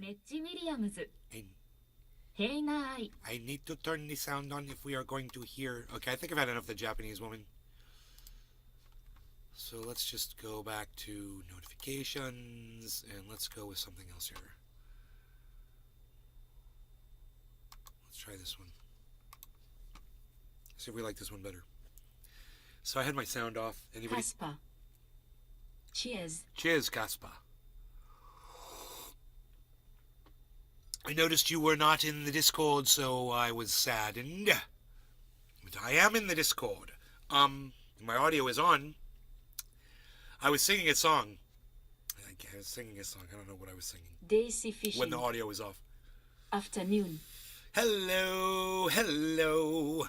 I need to turn the sound on if we are going to hear. Okay, I think I've had enough of the Japanese woman. So let's just go back to notifications and let's go with something else here. Let's try this one. See if we like this one better. So I had my sound off. Anybody? Kasper. Cheers. Cheers, Kasper. I noticed you were not in the Discord, so I was saddened. But I am in the Discord. My audio is on. I was singing a song. I was singing a song. I don't know what I was singing. Daisy fishing. When the audio was off. Afternoon. Hello, hello.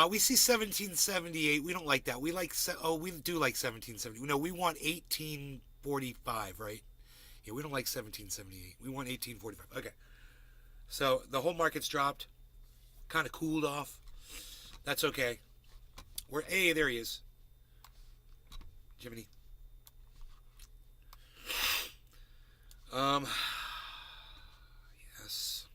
We see 1778. We don't like that. We like, we do like 1770. No, we want 1845, right? Yeah, we don't like 1778. We want 1845. Okay. So the whole market's dropped. Kind of cooled off. That's okay. Hey, there he is. Jiminy. Yes.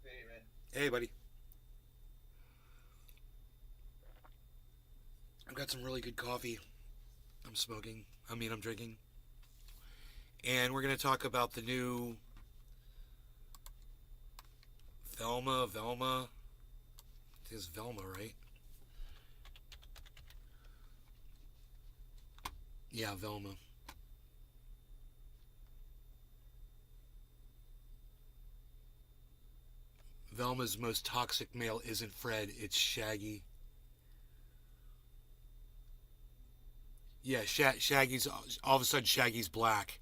Hey, man. Hey, buddy. I've got some really good coffee. I'm drinking. And we're going to talk about the new Velma. It is Velma, right? Yeah, Velma. Velma's most toxic male isn't Fred, it's Shaggy. Yeah, Shaggy's all of a sudden Shaggy's black.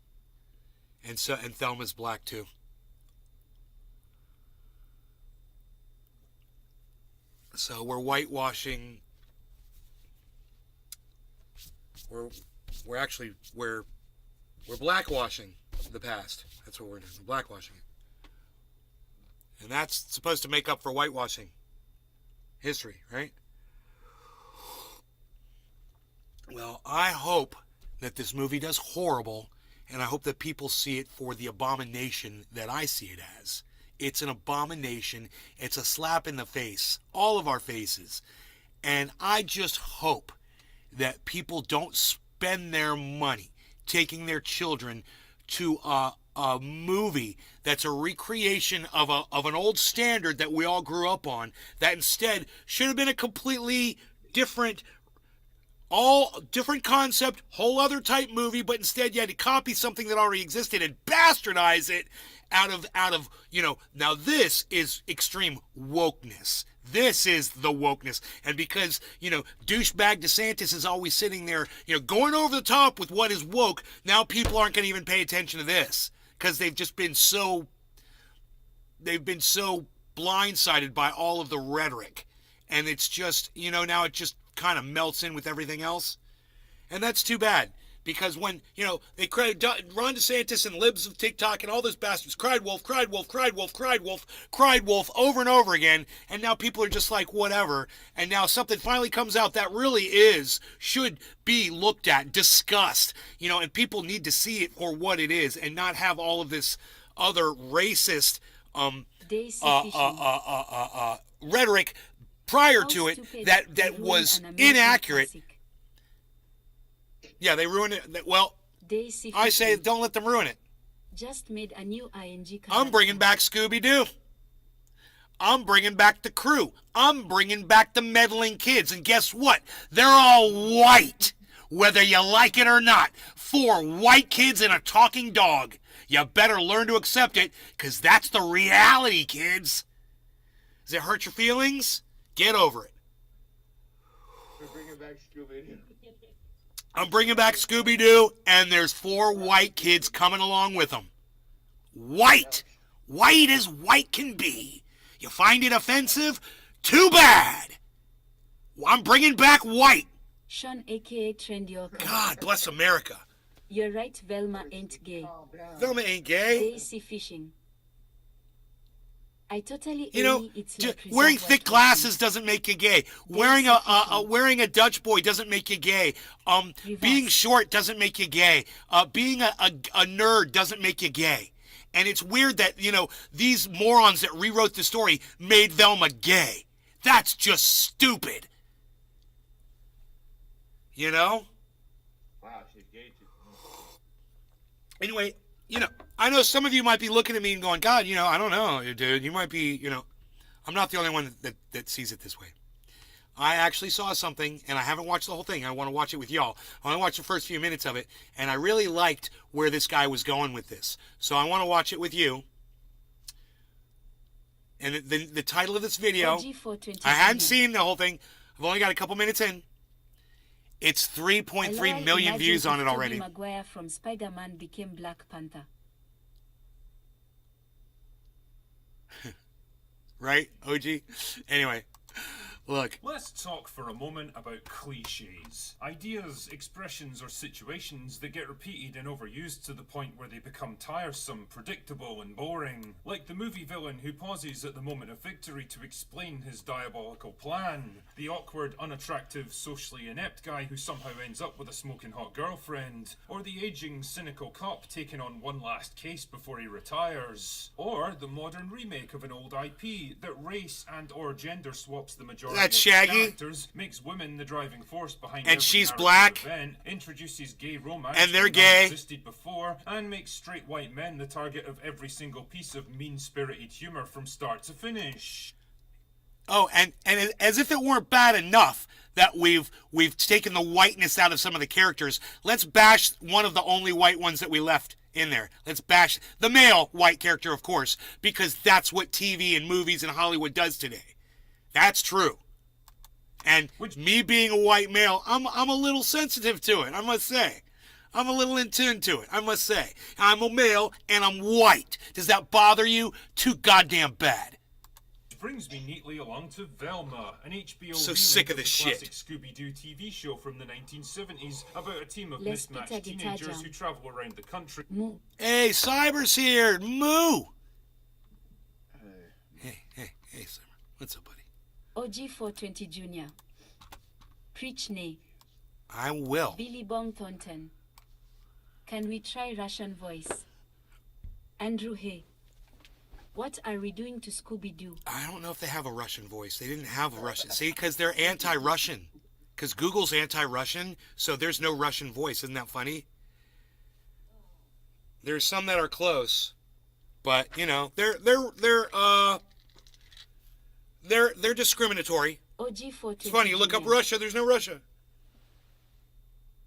And Thelma's black too. So we're whitewashing. We're blackwashing the past. That's what we're doing. We're blackwashing it. And that's supposed to make up for whitewashing history, right? Well, I hope that this movie does horrible, and I hope that people see it for the abomination that I see it as. It's an abomination. It's a slap in the face. All of our faces. And I just hope that people don't spend their money taking their children to a movie that's a recreation of an old standard that we all grew up on, that instead should have been a completely different concept, whole other type movie, but instead you had to copy something that already existed and bastardize it out of now this is extreme wokeness. This is the wokeness. And because, douchebag DeSantis is always sitting there, going over the top with what is woke, now people aren't going to even pay attention to this because they've been so blindsided by all of the rhetoric. And it's just, now it just kind of melts in with everything else. And that's too bad. Because when, they cried, Ron DeSantis and libs of TikTok and all those bastards cried wolf over and over again. And now people are just like, whatever. And now something finally comes out that really should be looked at, discussed, and people need to see it for what it is and not have all of this other racist rhetoric prior to it that was inaccurate. Yeah, they ruined it. Well, I say don't let them ruin it. Just made a new ING character. I'm bringing back Scooby-Doo. I'm bringing back the crew. I'm bringing back the meddling kids. And guess what? They're all white, whether you like it or not. 4 white kids and a talking dog. You better learn to accept it, because that's the reality, kids. Does it hurt your feelings? Get over it. We're bringing back Scooby-Doo. I'm bringing back Scooby-Doo, and there's 4 white kids coming along with them. White. White as white can be. You find it offensive? Too bad. I'm bringing back white. Sean, a.k.a. Trendy. God bless America. You're right, Velma ain't gay. Velma ain't gay. Daisy fishing. I totally You know, agree. It's like wearing reservoir thick drinking. glasses doesn't make you gay. Wearing wearing a Dutch boy doesn't make you gay. Being Reverse. short doesn't make you gay. Being a nerd doesn't make you gay. And it's weird that, these morons that rewrote the story made Velma gay. That's just stupid. You know? Wow, she's gay too. Anyway, I know some of you might be looking at me and going, God, I don't know, dude. You might be, I'm not the only one that sees it this way. I actually saw something, and I haven't watched the whole thing. I want to watch it with y'all. I want to watch the first few minutes of it, and I really liked where this guy was going with this. So I want to watch it with you. And the title of this video, I hadn't seen the whole thing. I've only got a couple minutes in. It's 3.3 million views on it already. Tobey Maguire from Spider-Man became Black Panther. Right, OG? Anyway, look. Let's talk for a moment about cliches. Ideas, expressions, or situations that get repeated and overused to the point where they become tiresome, predictable, and boring. Like the movie villain who pauses at the moment of victory to explain his diabolical plan. The awkward, unattractive, socially inept guy who somehow ends up with a smoking hot girlfriend. Or the aging, cynical cop taking on one last case before he retires. Or the modern remake of an old IP that race and or gender swaps the majority That's of Shaggy. characters, makes women the driving force behind And every she's narrative black. event, introduces gay romance And they're that gay. existed before, and makes straight white men the target of every single piece of mean-spirited humor from start to finish. Oh, and as if it weren't bad enough that we've taken the whiteness out of some of the characters, let's bash one of the only white ones that we left in there. Let's bash the male white character, of course, because that's what TV and movies and Hollywood does today. That's true. And me being a white male, I'm a little sensitive to it, I must say. I'm a little in tune to it, I must say. I'm a male and I'm white. Does that bother you? Too goddamn bad. Which brings me neatly along to Velma, an HBO So remake sick of of the this shit. classic Scooby-Doo TV show from the 1970s about a team of Let's mismatched pick a guitar teenagers jam. who travel around the country. Moo. Hey, Cyber's here. Moo. Hey, Cyber. What's up, buddy? OG 420 Jr. Preach nay. I will. Billy Bong Thornton. Can we try Russian voice? Andrew Hay. What are we doing to Scooby-Doo? I don't know if they have a Russian voice. They didn't have a Russian. See, because they're anti-Russian. Because Google's anti-Russian, so there's no Russian voice. Isn't that funny? There's some that are close, but they're discriminatory. OG 420 It's funny. You look up Jr. Russia. There's no Russia.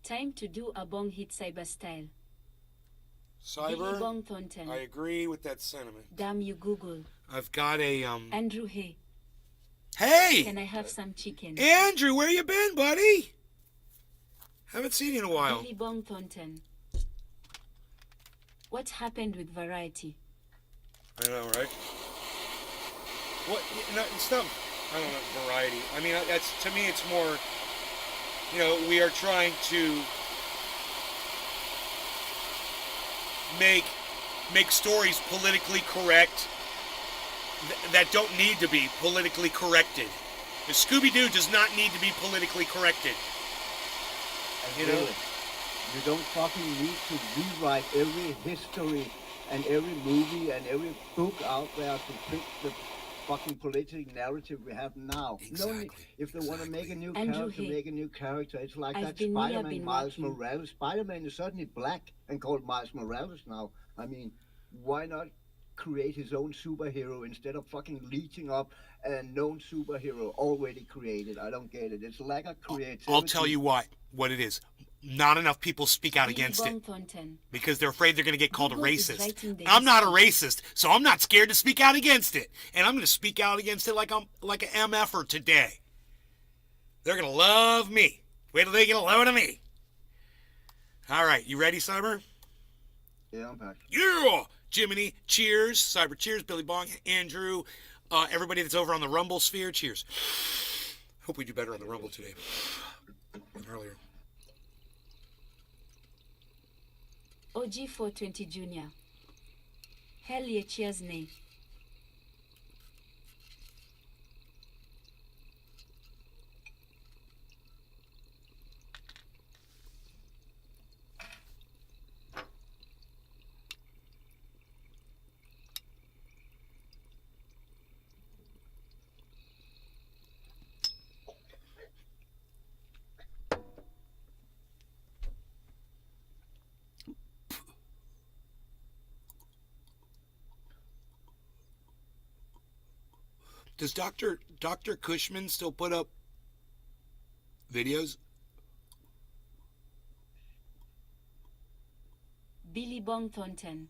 Time to do a bong hit cyber style. Billy Cyber. Bong Thornton. I agree with that sentiment. Damn you, Google. I've got a Andrew Hay. Hey, Can I have some chicken? Andrew, where you been, buddy? Haven't seen you in a while. Billy Bong Thornton. What happened with Variety? I know, right? What? No, it's not. I don't know. Variety. I mean, that's to me. It's more. We are trying to make stories politically correct that don't need to be politically corrected. The Scooby-Doo does not need to be politically corrected. You know? You don't fucking need to rewrite every history and every movie and every book out there to fit the fucking political narrative we have now. Exactly. If they want to make a new Andrew character, Hay. make a new character. It's like I've that been near, Spider-Man been Miles working. Morales. Spider-Man is suddenly black and called Miles Morales now. I mean, why not create his own superhero instead of fucking leeching up a known superhero already created? I don't get it. It's lack of creativity. I'll tell you what it is. Not enough people speak out Billy against Bong it Thornton. because they're afraid they're going to get called a Google is racist. writing the I'm not a history. racist, so I'm not scared to speak out against it. And I'm going to speak out against it like an MFer today. They're going to love me. Wait till they get a load of me. All right, you ready, Cyber? Yeah, I'm back. Yeah! Jiminy, cheers. Cyber, cheers. Billy Bong, Andrew, everybody that's over on the Rumble sphere, cheers. Hope we do better on the Rumble today than earlier. OG 420 Jr. Hell yeah, cheers nay. Does Dr. Cushman still put up videos? Billy Bong Thornton.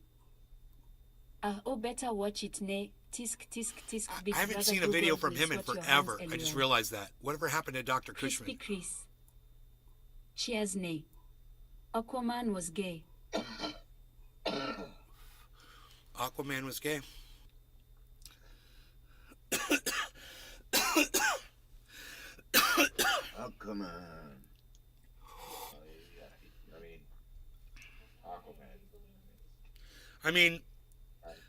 Better watch it, nay. Tisk, tisk, tisk. Big I haven't Brother seen a video Google from will him in sweat your forever. hands I just alien. realized that. Whatever happened to Dr. Crispy Cushman? Chris. Cheers, nay. Aquaman was gay. Aquaman was gay. Oh, come on. I mean, Aquaman. I mean,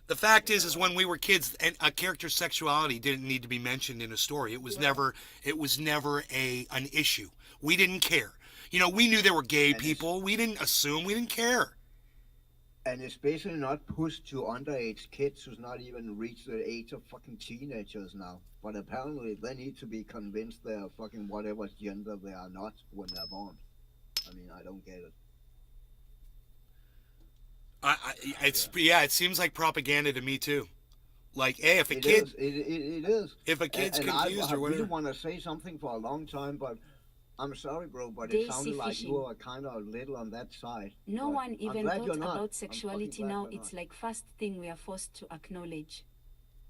the fact is when we were kids, and a character's sexuality didn't need to be mentioned in a story. It was never an issue. We didn't care. You know, we knew there were gay people. We didn't assume. We didn't care. And especially not pushed to underage kids who's not even reached the age of fucking teenagers now. But apparently they need to be convinced they're fucking whatever gender they are not when they're born. I mean, I don't get it. It seems like propaganda to me too. Like, hey, if a It kid, is. It is. if a kid's And confused I or whatever, really want to say something for a long time, but I'm sorry, bro, but Daisy it sounded like fishing. you were kind of a little on that side. No But one I'm even glad thought you're not. I'm about fucking sexuality glad now. you're It's not. like first thing we are forced to acknowledge.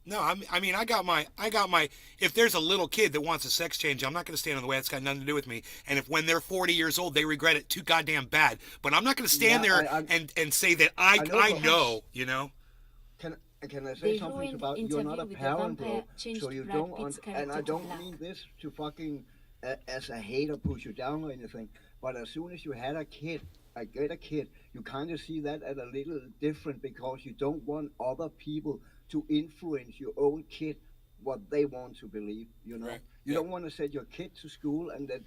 no, I mean, I got my. If there's a little kid that wants a sex change, I'm not going to stand in the way. It's got nothing to do with me. And if when they're 40 years old, they regret it too goddamn bad. But I'm not going to stand Yeah, there and say that I know, know, you know. Can I They say something ruined about you're not a Interview with the parent, Vampire, bro? changed So you Brad don't, Pitt's and character I to don't black. mean this to fucking as a hater push you down or anything. But as soon as you had a kid, you kind of see that as a little different because you don't want other people to influence your own kid what they want to believe. You know, Right. you Yeah. don't want to send your kid to school and then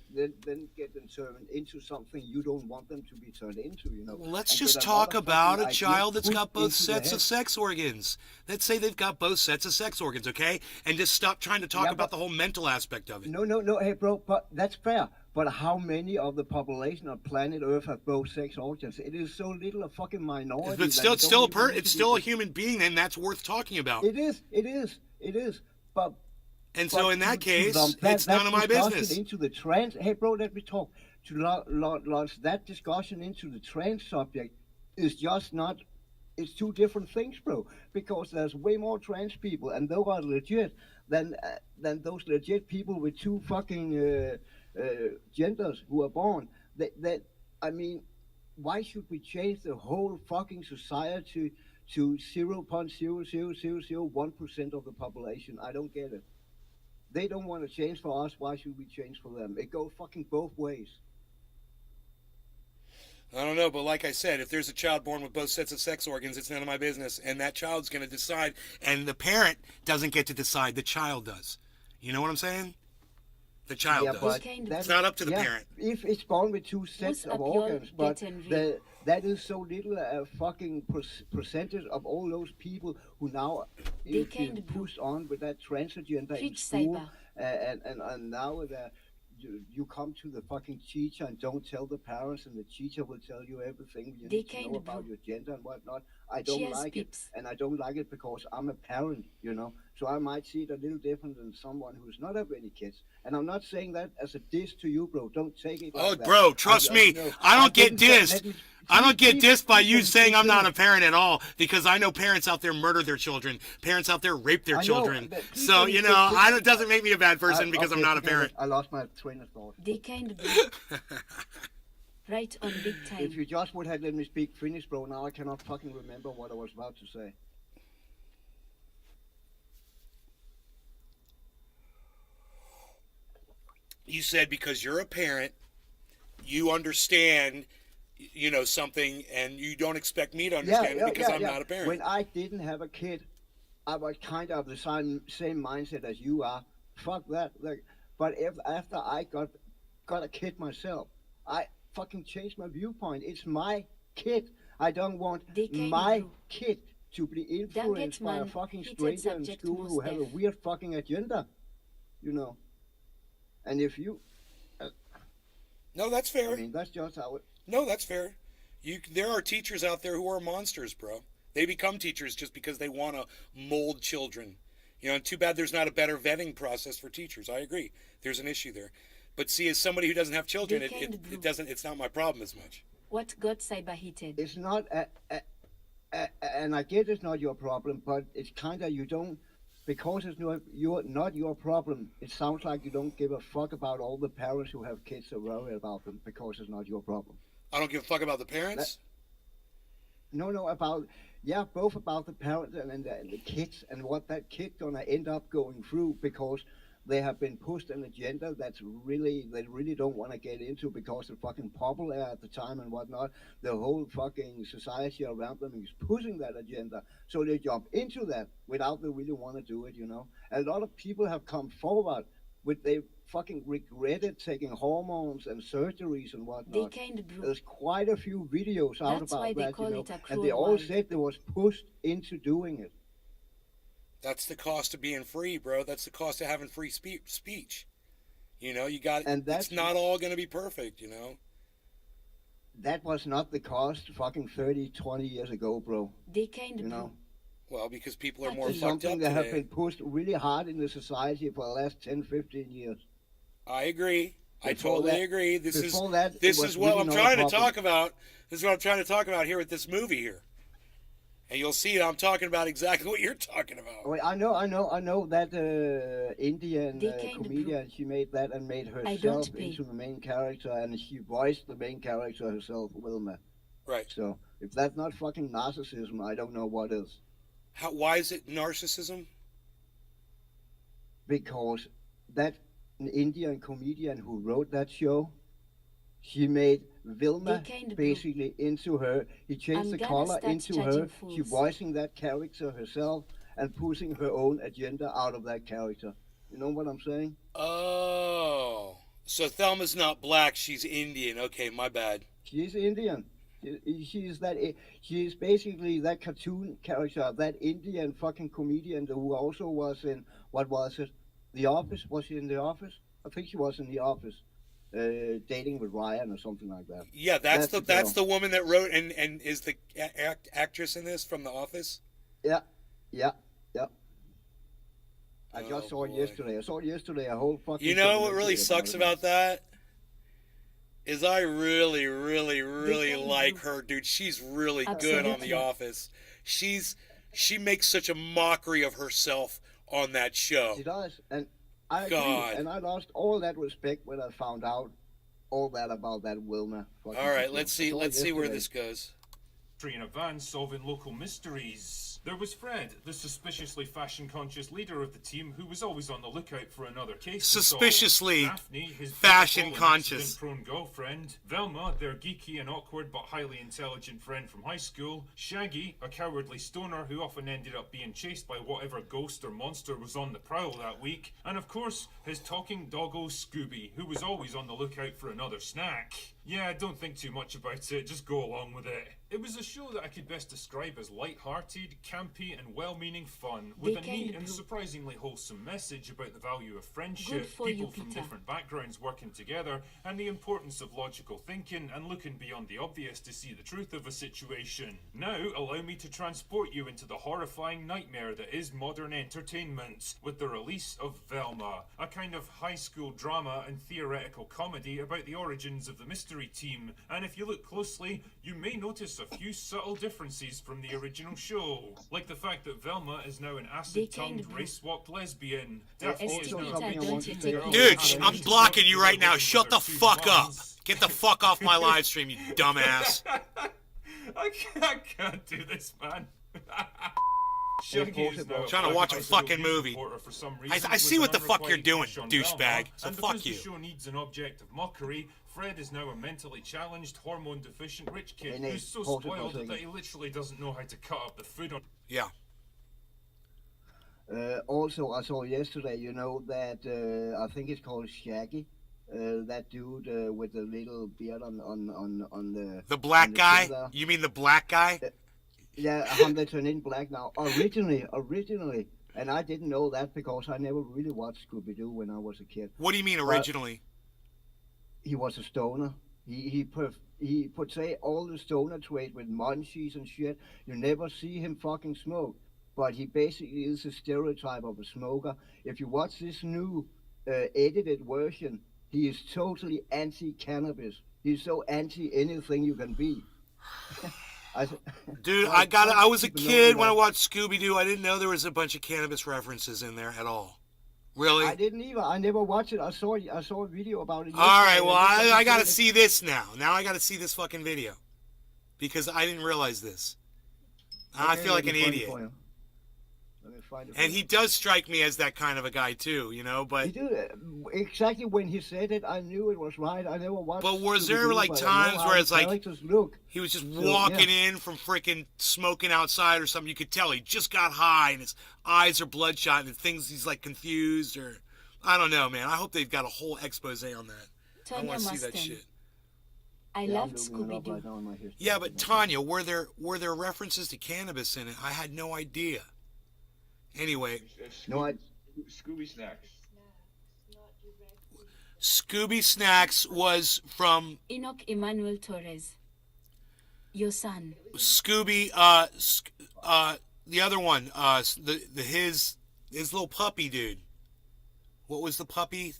get them turned into something you don't want them to be turned into. You know. Well, let's And just get talk another about fucking a idea child that's put got both into their sets of head. sex organs. Let's say they've got both sets of sex organs, okay? And just stop trying to talk Yeah, about but- the whole mental aspect of it. No, hey, bro, but that's fair. But how many of the population of planet Earth have both sex organs? It is so little a fucking minority. But that still, you it's don't still even need it's to still a be- human being, and that's worth talking about. It is. But And so in that case, it's none of my discussion business. Into the trans, hey, bro, let me talk. To launch that discussion into the trans subject is just not. It's two different things, bro. Because there's way more trans people, and those are legit than those legit people with two fucking genders who are born. That I mean, why should we change the whole fucking society to 0.00001% of the population? I don't get it. They don't want to change for us. Why should we change for them? It goes fucking both ways. I don't know, but like I said, if there's a child born with both sets of sex organs, it's none of my business, and that child's going to decide, and the parent doesn't get to decide, the child does. You know what I'm saying? The child Yeah, does. but Kind of- that- It's not up to the yeah, parent. If it's born with two sets up of your organs, but get and read. that is so little a fucking percentage of all those people who now They is kind being of pushed on with that trans agenda in Preach, school, Cyber. and now you come to the fucking teacher and don't tell the parents, and the teacher will tell you everything you They need to kind know of about do. your gender and whatnot. I don't Cheers, like peeps. it, and I don't like it because I'm a parent, you know. So I might see it a little different than someone who's not have any kids. And I'm not saying that as a diss to you, bro. Don't take it. Oh, like that. bro, trust me. no, I don't get didn't say- dissed. let me- I don't get please, dissed by please, you please, saying I'm not a please. parent at all, because I know parents out there murder their children. Parents out there rape their I know, children. but please So, don't you say- know, please- it doesn't make me a bad person because I'm Okay, not a forget parent. it. I lost my train of thought. They kind of right on big If time. you just would have let me speak Finnish, bro, now I cannot fucking remember what I was about to say. You said because you're a parent, you understand, you know, something, and you don't expect me to understand it because I'm not a parent. When I didn't have a kid, I was kind of the same mindset as you are. Fuck that. Like, but after I got a kid myself, I fucking changed my viewpoint. It's my kid. I don't want They kind my of do. kid to be influenced by a man, fucking heated stranger in subject school who most have a deaf. weird fucking agenda, you know. And if you, No, that's fair. I mean, that's just how it. No, that's fair. There are teachers out there who are monsters, bro. They become teachers just because they want to mold children. You know, and too bad there's not a better vetting process for teachers. I agree. There's an issue there. But see, as somebody who doesn't have children, it's not my problem as much. What got cyber heated? It's not, and I get it's not your problem, but it's kind of you don't, because it's not your problem. It sounds like you don't give a fuck about all the parents who have kids or worry about them because it's not your problem. I don't give a fuck about the parents. Both about the parents and the kids and what that kid gonna end up going through because they have been pushed an agenda they really don't want to get into because they're fucking popular at the time and whatnot. The whole fucking society around them is pushing that agenda, so they jump into that without they really want to do it. You know, a lot of people have come forward with they fucking regretted taking hormones and surgeries and whatnot. There's quite a few videos out That's about why they that, call you know, it a and cruel they all world. said they was pushed into doing it. That's the cost of being free, bro. That's the cost of having free speech. You know, it's not all going to be perfect, you know. That was not the cost fucking 30, 20 years ago, bro. They kind You know? Well, because people are more It's fucked up something that today. have been pushed really hard in the society for the last 10, 15 years. I agree. I Before totally that- agree. This is before that, it this was is what really I'm not a trying to problem. talk about. This is what I'm trying to talk about here with this movie here. And you'll see I'm talking about exactly what you're talking about. Oh, I know that Indian They kind of comedian. She made that and made don't herself pay. into the main character, and she voiced the main character herself, Velma. Right. So if that's not fucking narcissism, I don't know what is. Why is it narcissism? Because that Indian comedian who wrote that show, she made Velma They kind of basically into her. He changed I'm the gonna color start into judging her. fools. She voicing that character herself and pushing her own agenda out of that character. You know what I'm saying? Oh. So Thelma's not black, she's Indian. Okay, my bad. She's Indian. She's basically that cartoon character, that Indian fucking comedian who also was in, what was it? The Office? Was she in The Office? I think she was in The Office. Dating with Ryan or something like that. Yeah, that's girl. the woman that wrote and is the actress in this from The Office. Yeah. I Oh, just saw it boy. yesterday. I saw it yesterday. A whole fucking. You know what really documentary sucks it. about that? Is I really, really, really can like do- her, dude. She's really good on The Absolutely. Office. She makes such a mockery of herself on that show. She does, and I agree. God. And I lost all that respect when I found out all that about that Wilma. All right, let's see. I saw it Let's see where yesterday. this goes. In advance, solving local mysteries. There was Fred, the suspiciously fashion-conscious leader of the team, who was always on the lookout for another case to solve. Suspiciously Daphne, his fashion-conscious. prone girlfriend. Velma, their geeky and awkward but highly intelligent friend from high school. Shaggy, a cowardly stoner who often ended up being chased by whatever ghost or monster was on the prowl that week. And of course, his talking doggo Scooby, who was always on the lookout for another snack. Yeah, don't think too much about it, just go along with it. It was a show that I could best describe as light-hearted, campy and well-meaning fun, with a They neat kind and of- surprisingly wholesome message about the value of Good friendship, for you, people from Peter. different backgrounds working together, and the importance of logical thinking and looking beyond the obvious to see the truth of a situation. Now, allow me to transport you into the horrifying nightmare that is modern entertainment, with the release of Velma, a kind of high school drama and theoretical comedy about the origins of the mystery team. And if you look closely, you may notice a few subtle differences from the original show, like the fact that Velma is now an acid-tongued, of- race-swapped lesbian. Yeah, Daphne is also now a something I beautiful want to teen say- girl Dude, who I'm has blocking you right now. with Shut the her two fuck up. moms. Get the fuck off my live stream, you dumbass. I can't do this, man. Shaggy is now Trying to watch a high school fucking youth movie. reporter for some reason I see with what an the fuck you're unrequited doing, crush on douchebag, Velma, so and fuck because you. the show needs an object of mockery, Fred is now a mentally challenged, hormone-deficient rich kid Hey, Nate, who's so pause it for a spoiled second. that he literally doesn't know how to cut up the food on. Yeah. Also, I saw yesterday, you know, that I think it's called Shaggy. That dude with the little beard on the. The black on the guy? chin there. You mean the black guy? Yeah, him they turn in black now. Originally, and I didn't know that because I never really watched Scooby Doo when I was a kid. What do you mean originally? He was a stoner. He portray all the stoner trait with munchies and shit. You never see him fucking smoke. but he basically is a stereotype of a smoker. If you watch this new edited version, he is totally anti-cannabis. He's so anti anything you can be. I, Dude, I I was a people know kid when I that. watched Scooby-Doo. I didn't know there was a bunch of cannabis references in there at all. Really? I didn't either. I never watched it. I saw a video about it. All right, Yesterday, well, and I looked I at got to the see this now. Now I got to see this fucking video. Because I didn't realize this. Now I Okay, feel like let an me find it idiot. for you. Let me find it for And you. he does strike me as that kind of a guy too, you know, but He did exactly when he said it. I knew it was right. I never watched. But was there, Scooby-Doo, like, but I know times how where the it's like- characters look. he was just So, walking yeah. in from freaking smoking outside or something. You could tell he just got high and his eyes are bloodshot and things he's like confused or I don't know, man. I hope they've got a whole expose on that. I Tanya want to see that Mustang. shit. I Yeah, I'm loved looking it up Scooby-Doo. right now in my history. Yeah, but Tanya, were there references to cannabis in it? I had no idea. Anyway, No, Scooby Snacks. Scooby Snacks was from Enoch Emmanuel Torres. Your son. Scooby. The other one. His little puppy dude. What was the puppy?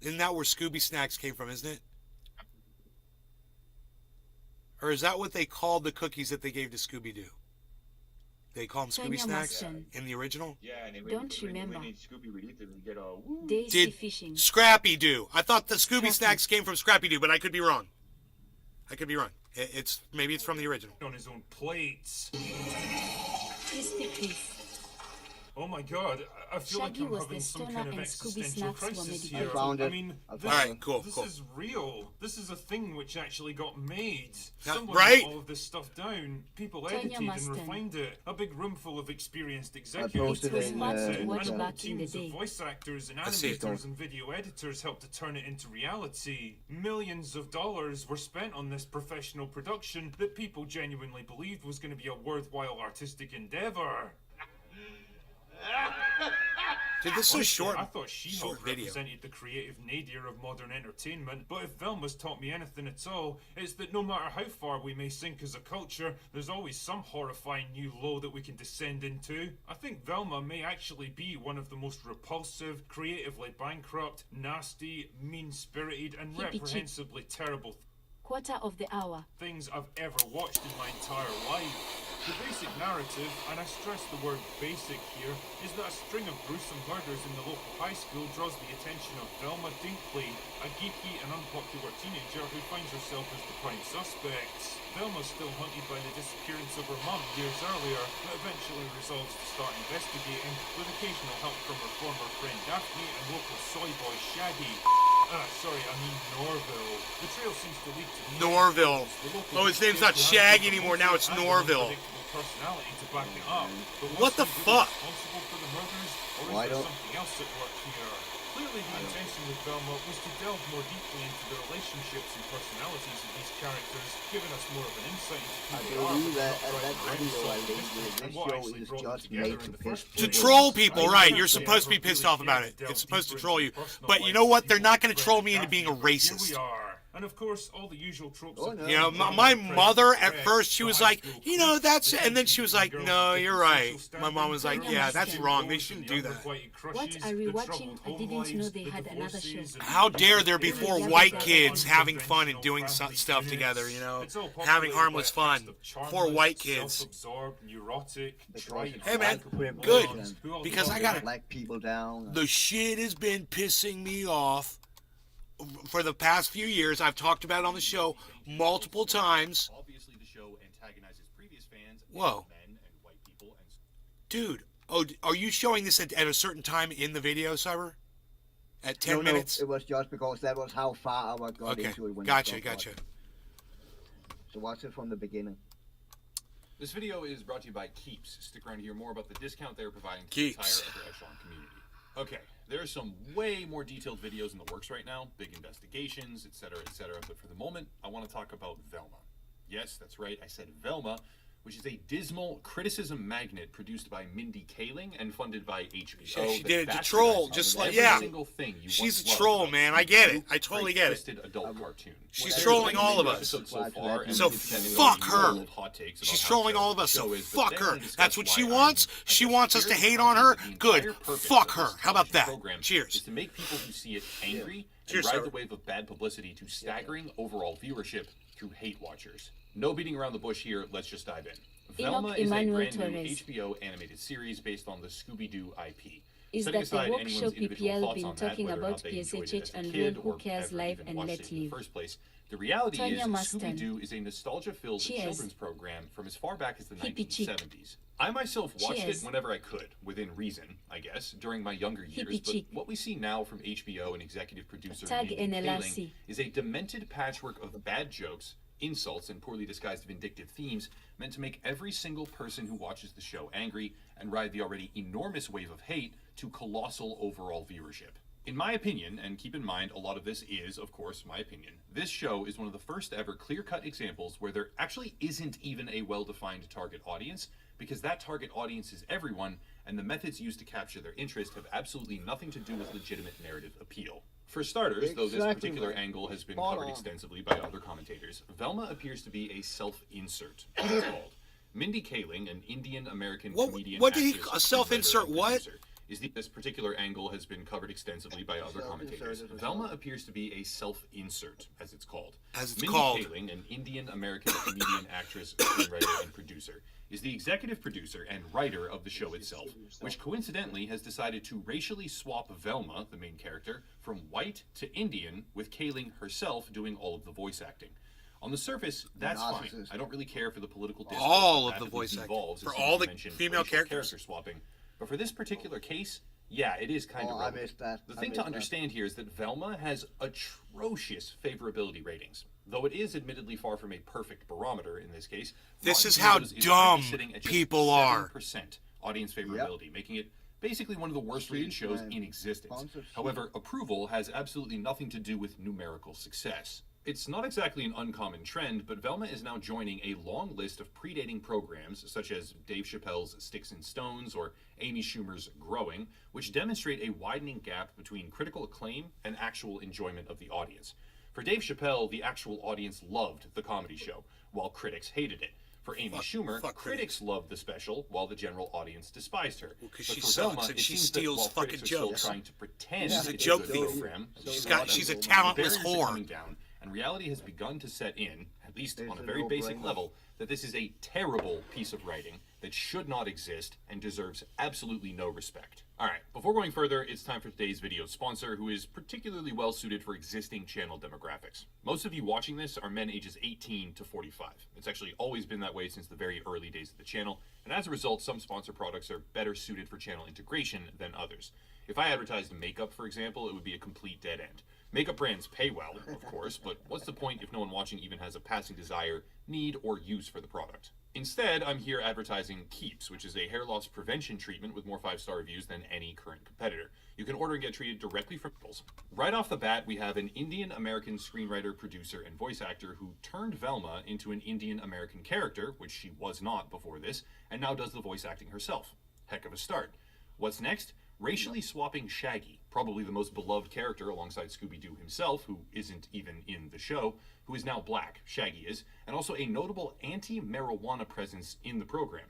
Isn't that where Scooby Snacks came from? Isn't it? Or is that what they called the cookies that they gave to Scooby Doo? They call them Scooby Tanya Snacks Mustang. in the original. Yeah, and Don't remember. when Scooby would eat them, we'd get all woo. Daisy Did Fishing. Scrappy Doo? I thought the Scooby Scrappy. Snacks came from Scrappy Doo, but I could be wrong. It's maybe it's from the original. On his own plates. Crispy Chris. Oh my god, I feel Shaggy like I'm was having the some stoner kind of and Scooby existential Snacks were crisis medical. here. I found I it. mean, I this, found Alright, cool, this cool. is real. This is a thing which actually got made. Yeah, Someone right? wrote all of this stuff down. People Tanya edited and Mustang. refined it. A big room full of experienced executives. posted It was in, fun to in watch chat. back in the Teams of day. voice actors and I see it. animators and video editors helped to turn it into reality. Millions of dollars were spent on this professional production that people genuinely believed was going to be a worthwhile artistic endeavor. Dude, this is so Honestly, short. I thought She-Hulk short video. represented the creative nadir of modern entertainment, but if Velma's taught me anything at all, it's that no matter how far we may sink as a culture, there's always some horrifying new low that we can descend into. I think Velma may actually be one of the most repulsive, creatively bankrupt, nasty, mean-spirited, and Hippie chick. reprehensibly terrible Quarter of the hour. things I've ever watched in my entire life. The basic narrative, and I stress the word basic here, is that a string of gruesome murders in the local high school draws the attention of Velma Dinkley, a geeky and unpopular teenager who finds herself as the prime suspect. Velma's still haunted by the disappearance of her mum years earlier, but eventually resolves to start investigating, with occasional help from her former friend Daphne and local soy boy Shaggy. Sorry, I mean Norville. The trail seems to lead to Norville. the local Oh, his name's not detective Shaggy has anymore. Now it's and an Norville. unpredictable personality to back it up. But What was the he fuck? really responsible for the murders, or is Why there don't- something else at work here? Clearly, the intention with Velma was to delve more deeply into the relationships and personalities of these characters, giving us more of an insight into I who they are, believe but that not at that driving video I some linked mystery with, and this what show actually is brought them just together made in to the piss first To place. troll people, I right? can't You're say supposed to I be pissed really off about care it. delve It's supposed to deeper troll into you. the personal But you lives know of what? They're people not going like to troll me into Daphne, being a but here racist. we are. And of course, all the usual tropes Oh, of no. You know, my mother at first she was like, you know, that's, and then she was like, no, you're right. My mom was like, yeah, that's wrong. They shouldn't do that. What are we watching? I didn't know they had another show. How dare there be four white kids having fun and doing stuff together, you know, having harmless fun. Four white kids. Hey, man, good, because I gotta- black people down. The shit has been pissing me off for the past few years. I've talked about it on the show multiple times. Obviously, the show antagonizes previous fans, Whoa. men and white people, and Dude, oh, are you showing this at a certain time in the video, Cyber? At 10 No, minutes? it was just because that was how far I got Okay, into it when gotcha, I stopped gotcha. watching. So watch it from the beginning. this video is brought to you by Keeps. Stick around to hear more about the discount they're providing to Keeps. the entire upper echelon community. Okay, there are some way more detailed videos in the works right now, big investigations, etc., etc. But for the moment, I want to talk about Velma. Yes, that's right, I said Velma, which is a dismal criticism magnet produced by Mindy Kaling and funded by HBO. She that did it to bastardizes troll, just every like, yeah. single thing you She's once a loved troll, about man. Scooby-Doo I get it. for I a totally get it. twisted adult cartoon. She's There's trolling only all of one us. episode so far, and So we've been fuck going her. old hot takes about She's how trolling terrible all of us, the so show is, but fuck then her. we discuss That's what she why wants. I She guess wants us to here's hate the on her. content. The Good. entire purpose Fuck of her. this How about that? program Cheers. is to make people who see it angry Cheers, and ride sir. the wave of bad publicity to staggering overall viewership through hate watchers. No beating around the bush here, let's just dive in. Velma is a Emmanuel brand new Torres. HBO animated series based on the Scooby-Doo IP. Is Setting that the aside work anyone's show individual PPL thoughts been on that, talking whether or about not they enjoyed it PSHH as a and kid Real Who or Cares ever Live even and watched Let it in the Live. first place, the reality Tonya is Maston. Scooby-Doo is a nostalgia-filled Cheers. children's program from as far back as the Hippie cheek. 1970s. I myself watched Cheers. it whenever I could, within reason, I guess, during my younger years, Hippie but cheek. what we see now from HBO and executive producer Tag Mindy NLRC. Kaling is a demented patchwork of bad jokes, insults, and poorly disguised vindictive themes meant to make every single person who watches the show angry and ride the already enormous wave of hate to colossal overall viewership. In my opinion, and keep in mind a lot of this is, of course, my opinion, this show is one of the first ever clear-cut examples where there actually isn't even a well-defined target audience, because that target audience is everyone, and the methods used to capture their interest have absolutely nothing to do with legitimate narrative appeal. For starters, though this Exactly, particular man. angle has been Spot covered on. extensively by other commentators, Velma appears to be a self-insert, as it's called. Mindy Kaling, an Indian-American comedian, what did he- actress, a self-insert screenwriter, and what? producer, this particular angle has been covered extensively by other commentators. Self-insert is Velma appears to be a self-insert, as it's called. As it's Mindy called. Kaling, an Indian-American comedian, actress, screenwriter, and producer, is the executive producer and writer of the show itself, which coincidentally has decided to racially swap Velma, the main character, from white to Indian, with Kaling herself doing all of the voice acting. On the surface, that's fine. Narcissist. I don't really care for the political discourse All that of the rapidly voice acting. devolves as For soon all as you the mention female racial characters. character swapping. But for this particular case, yeah, it is kind of Oh, I relevant. missed that. The I thing missed to that. understand here is that Velma has atrocious favorability ratings. Though it is admittedly far from a perfect barometer in this case, This Rotten is how Tomatoes is dumb currently sitting at just people are. 7% audience favorability, making it basically one of the worst rated Sheep, shows man. in existence. Bunch of sheep. However, approval has absolutely nothing to do with numerical success. It's not exactly an uncommon trend, but Velma is now joining a long list of predating programs such as Dave Chappelle's Sticks and Stones or Amy Schumer's Growing, which demonstrate a widening gap between critical acclaim and actual enjoyment of the audience. For Dave Chappelle, the actual audience loved the comedy show, while critics hated it. For Amy Schumer, fuck critics loved the special, while the general audience despised her. 'cause But she for sucks Velma, and it she seems that steals while fucking critics are still jokes. trying to pretend She's a it's joke good thief. program, She's a the talentless barriers are whore. coming down, and reality has begun to set in, at least It's on a a very basic no-brainer. level, that this is a terrible piece of writing that should not exist and deserves absolutely no respect. Alright, before going further, it's time for today's video sponsor, who is particularly well suited for existing channel demographics. Most of you watching this are men ages 18 to 45. It's actually always been that way since the very early days of the channel, and as a result, some sponsor products are better suited for channel integration than others. If I advertised makeup, for example, it would be a complete dead end. Makeup brands pay well, of course, but what's the point if no one watching even has a passing desire, need, or use for the product? Instead, I'm here advertising Keeps, which is a hair loss prevention treatment with more 5-star reviews than any current competitor. You can order and get treated directly from Pimples. Right off the bat, we have an Indian-American screenwriter, producer, and voice actor who turned Velma into an Indian-American character, which she was not before this, and now does the voice acting herself. Heck of a start. What's next? Racially swapping Shaggy, probably the most beloved character alongside Scooby-Doo himself, who isn't even in the show, who is now black, Shaggy is, and also a notable anti-marijuana presence in the program.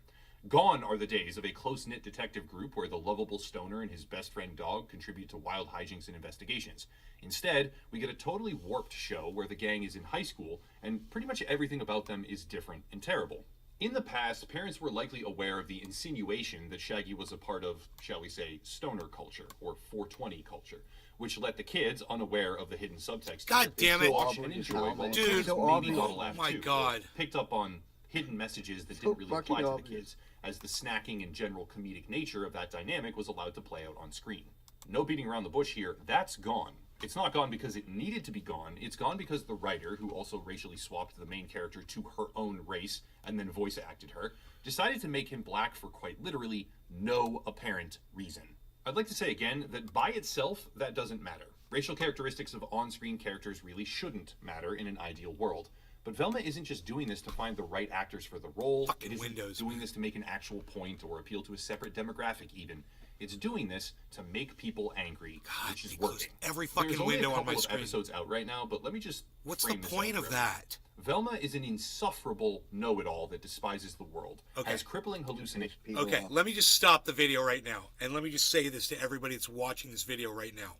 Gone are the days of a close-knit detective group where the lovable stoner and his best friend dog contribute to wild hijinks and investigations. Instead, we get a totally warped show where the gang is in high school, and pretty much everything about them is different and terrible. In the past, parents were likely aware of the insinuation that Shaggy was a part of, shall we say, stoner culture, or 420 culture, which let the kids, unaware of the hidden subtext, God damn it. watch and enjoy while Dude. kids So maybe obvious. got a laugh Oh my too, or God. picked up on hidden messages that So didn't really fucking apply to the obvious. kids, as the snacking and general comedic nature of that dynamic was allowed to play out on screen. No beating around the bush here, that's gone. It's not gone because it needed to be gone, it's gone because the writer, who also racially swapped the main character to her own race and then voice acted her, decided to make him black for quite literally no apparent reason. I'd like to say again that by itself, that doesn't matter. Racial characteristics of on-screen characters really shouldn't matter in an ideal world. But Velma isn't just doing this to find the right actors for the role. Fucking It isn't Windows, doing this to make an actual point or appeal to a separate demographic even. It's doing this to make people angry, which is they close working. every fucking There's only window a on my couple of screen. episodes out right now, but let me just What's the frame this point out of for everyone. that? Velma is an insufferable know-it-all that despises the world. Okay. Has crippling hallucinations. People Okay, let me just stop the video right now, and let me just say this to everybody that's watching this video right now.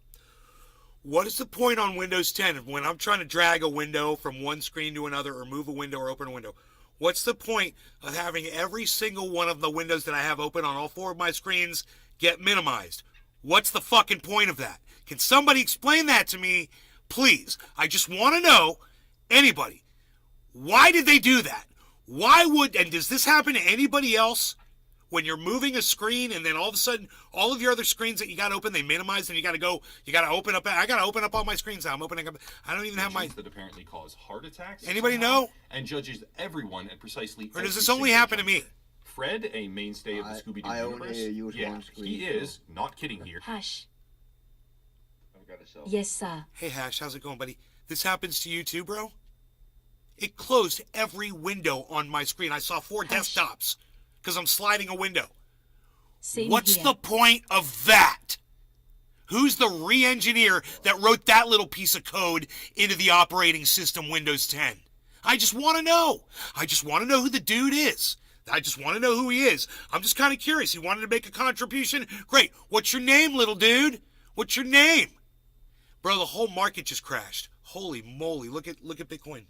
What is the point on Windows 10 when I'm trying to drag a window from one screen to another or move a window or open a window? What's the point of having every single one of the windows that I have open on all 4 of my screens get minimized? What's the fucking point of that? Can somebody explain that to me, please? I just want to know, anybody, why did they do that? Why would, and does this happen to anybody else? When you're moving a screen and then all of a sudden, all of your other screens that you got open, they minimize and you got to open up. I got to open up all my screens now. I'm opening up. I don't even have my. That apparently cause heart attacks. Anybody somehow, know? And judges everyone at precisely. Or does every this only single happen to juncture. me? Fred, a mainstay of the Scooby-Doo I only universe. use yeah, one screen, he so- is not kidding here. Hash. I've got a cell. Yes, sir. Hey, Hash, how's it going, buddy? This happens to you too, bro? It closed every window on my screen. I saw 4 Hash. desktops because I'm sliding a window. Same What's here. the point of that? Who's the re-engineer that wrote that little piece of code into the operating system Windows 10? I just want to know. I just want to know who the dude is. I just want to know who he is. I'm just kind of curious. He wanted to make a contribution. Great. What's your name, little dude? What's your name? Bro, the whole market just crashed. Holy moly. Look at Bitcoin.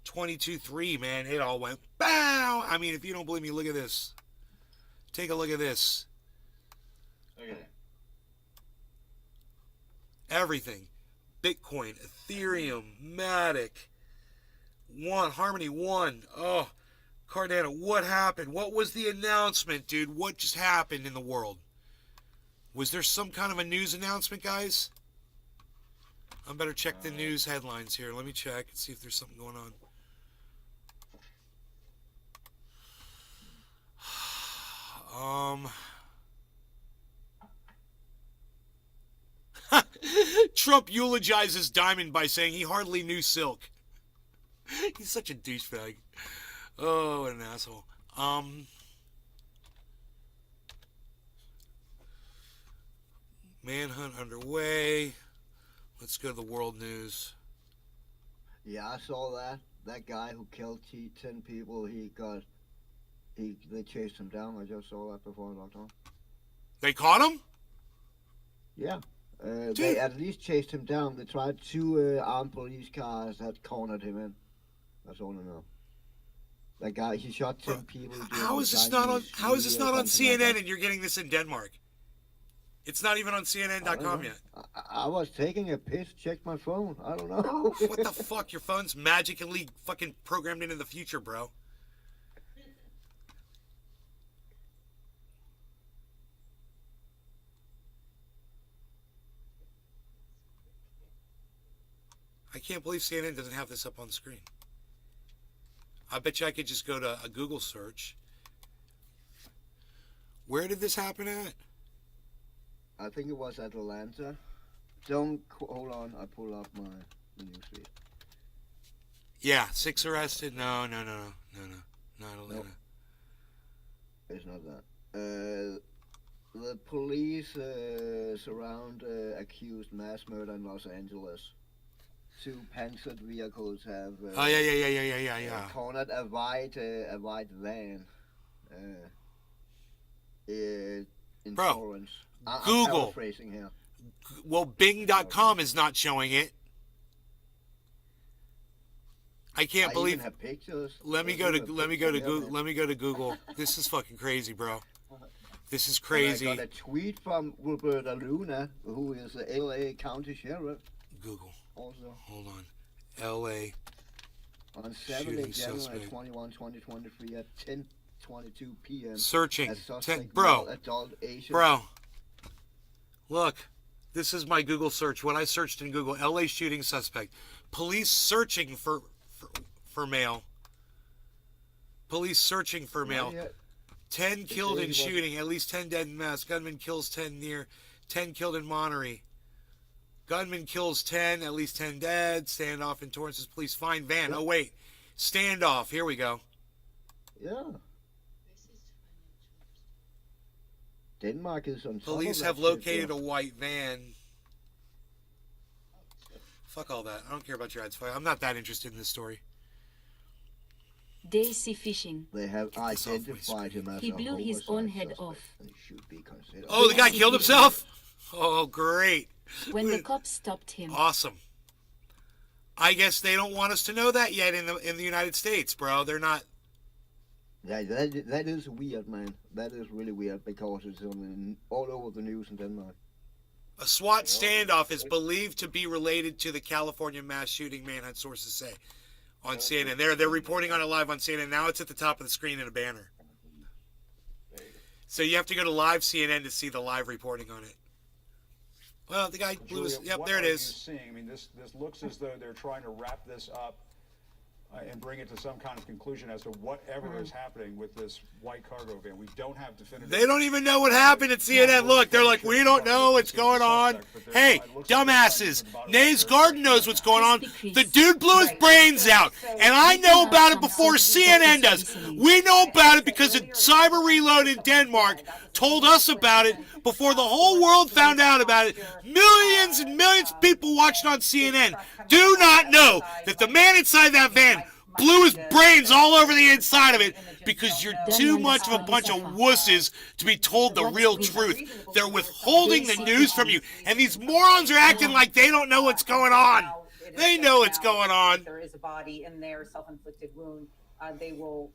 22.3, man. It all went bow. I mean, if you don't believe me, look at this. Take a look at this. Look at that. Everything. Bitcoin, Ethereum, Matic, Harmony 1. Oh, Cardano, what happened? What was the announcement, dude? What just happened in the world? Was there some kind of a news announcement, guys? I better check the news headlines here. Let me check and see if there's something going on. Trump eulogizes Diamond by saying he hardly knew Silk. He's such a douchebag. Oh, what an asshole. Manhunt underway. Let's go to the world news. Yeah, I saw that. That guy who killed 10 people, they chased him down. I just saw that before I logged on. They caught him? Yeah. Dude. They at least chased him down. They tried 2 armed police cars that cornered him in. That's all I know. That guy, he shot 10 people. How is this not on? How is this not on CNN and you're getting this in Denmark? It's not even on CNN.com yet. I was taking a piss, checked my phone. I don't know. What the fuck? Your phone's magically fucking programmed into the future, bro. I can't believe CNN doesn't have this up on the screen. I bet you I could just go to a Google search. Where did this happen at? I think it was Atlanta. Don't hold on. I pull up my newsfeed. Yeah, 6 arrested. No, not Atlanta. Nope. It's not that. The police surround accused mass murder in Los Angeles. 2 panzered vehicles have Oh yeah. cornered a white van in Bro, Florence. I'm Google. paraphrasing here. Well, Bing.com is not showing it. I can't I believe. even have pictures. Let me go to Google. This is fucking crazy, bro. This is And crazy. I got a tweet from Roberta Luna, who is the LA County Sheriff, Google. also. Hold on. L.A. On Saturday, Shooting January suspect. 21, 2023 at 10:22 p.m. Searching. a suspect, Bro. male adult Asian. Bro. Look. This is my Google search. What I searched in Google. L.A. shooting suspect. Police searching for male. Police searching for male. Not yet. 10 killed in says he was- shooting. At least 10 dead in mass. Gunman kills 10 near. 10 killed in Monterey. Gunman kills 10, at least 10 dead. Standoff in Torrance's police find van. Oh, wait. Standoff. Here we go. Yeah. Denmark is on top Police of have that located shit, a white van. Fuck all that. I don't care about your ads. I'm not that interested in this story. Daisy fishing. They have this off my identified him as He a blew his homicide own head suspect, off. and he should be considered. Oh, the guy killed himself? Oh, great. When the cops stopped him. Awesome. I guess they don't want us to know that yet in the United States, bro. They're not. Yeah, that is weird, man. That is really weird because it's all over the news in Denmark. A SWAT standoff is believed to be related to the California mass shooting, manhunt sources say, on CNN. They're reporting on it live on CNN. Now it's at the top of the screen in a banner. So you have to go to live CNN to see the live reporting on it. Well, the guy blew his... Julia, Yep, what there it are you is. seeing? I mean, this looks as though they're trying to wrap this up and bring it to some kind of conclusion as to whatever is happening with this white cargo van. We don't have definitive... They don't even know what happened at CNN. Look, they're like, we don't know what's going on. Hey, dumbasses, Nays Garden knows what's going on. The dude blew his brains out, and I know about it before CNN does. We know about it because Cyber Reload in Denmark told us about it before the whole world found out about it. Millions and millions of people watching on CNN do not know that the man inside that van blew his brains all over the inside of it because you're too much of a bunch of wusses to be told the real truth. They're withholding the news from you, and these morons are acting like they don't know what's going on. They know what's going on. There is a body in their self-inflicted wound. They will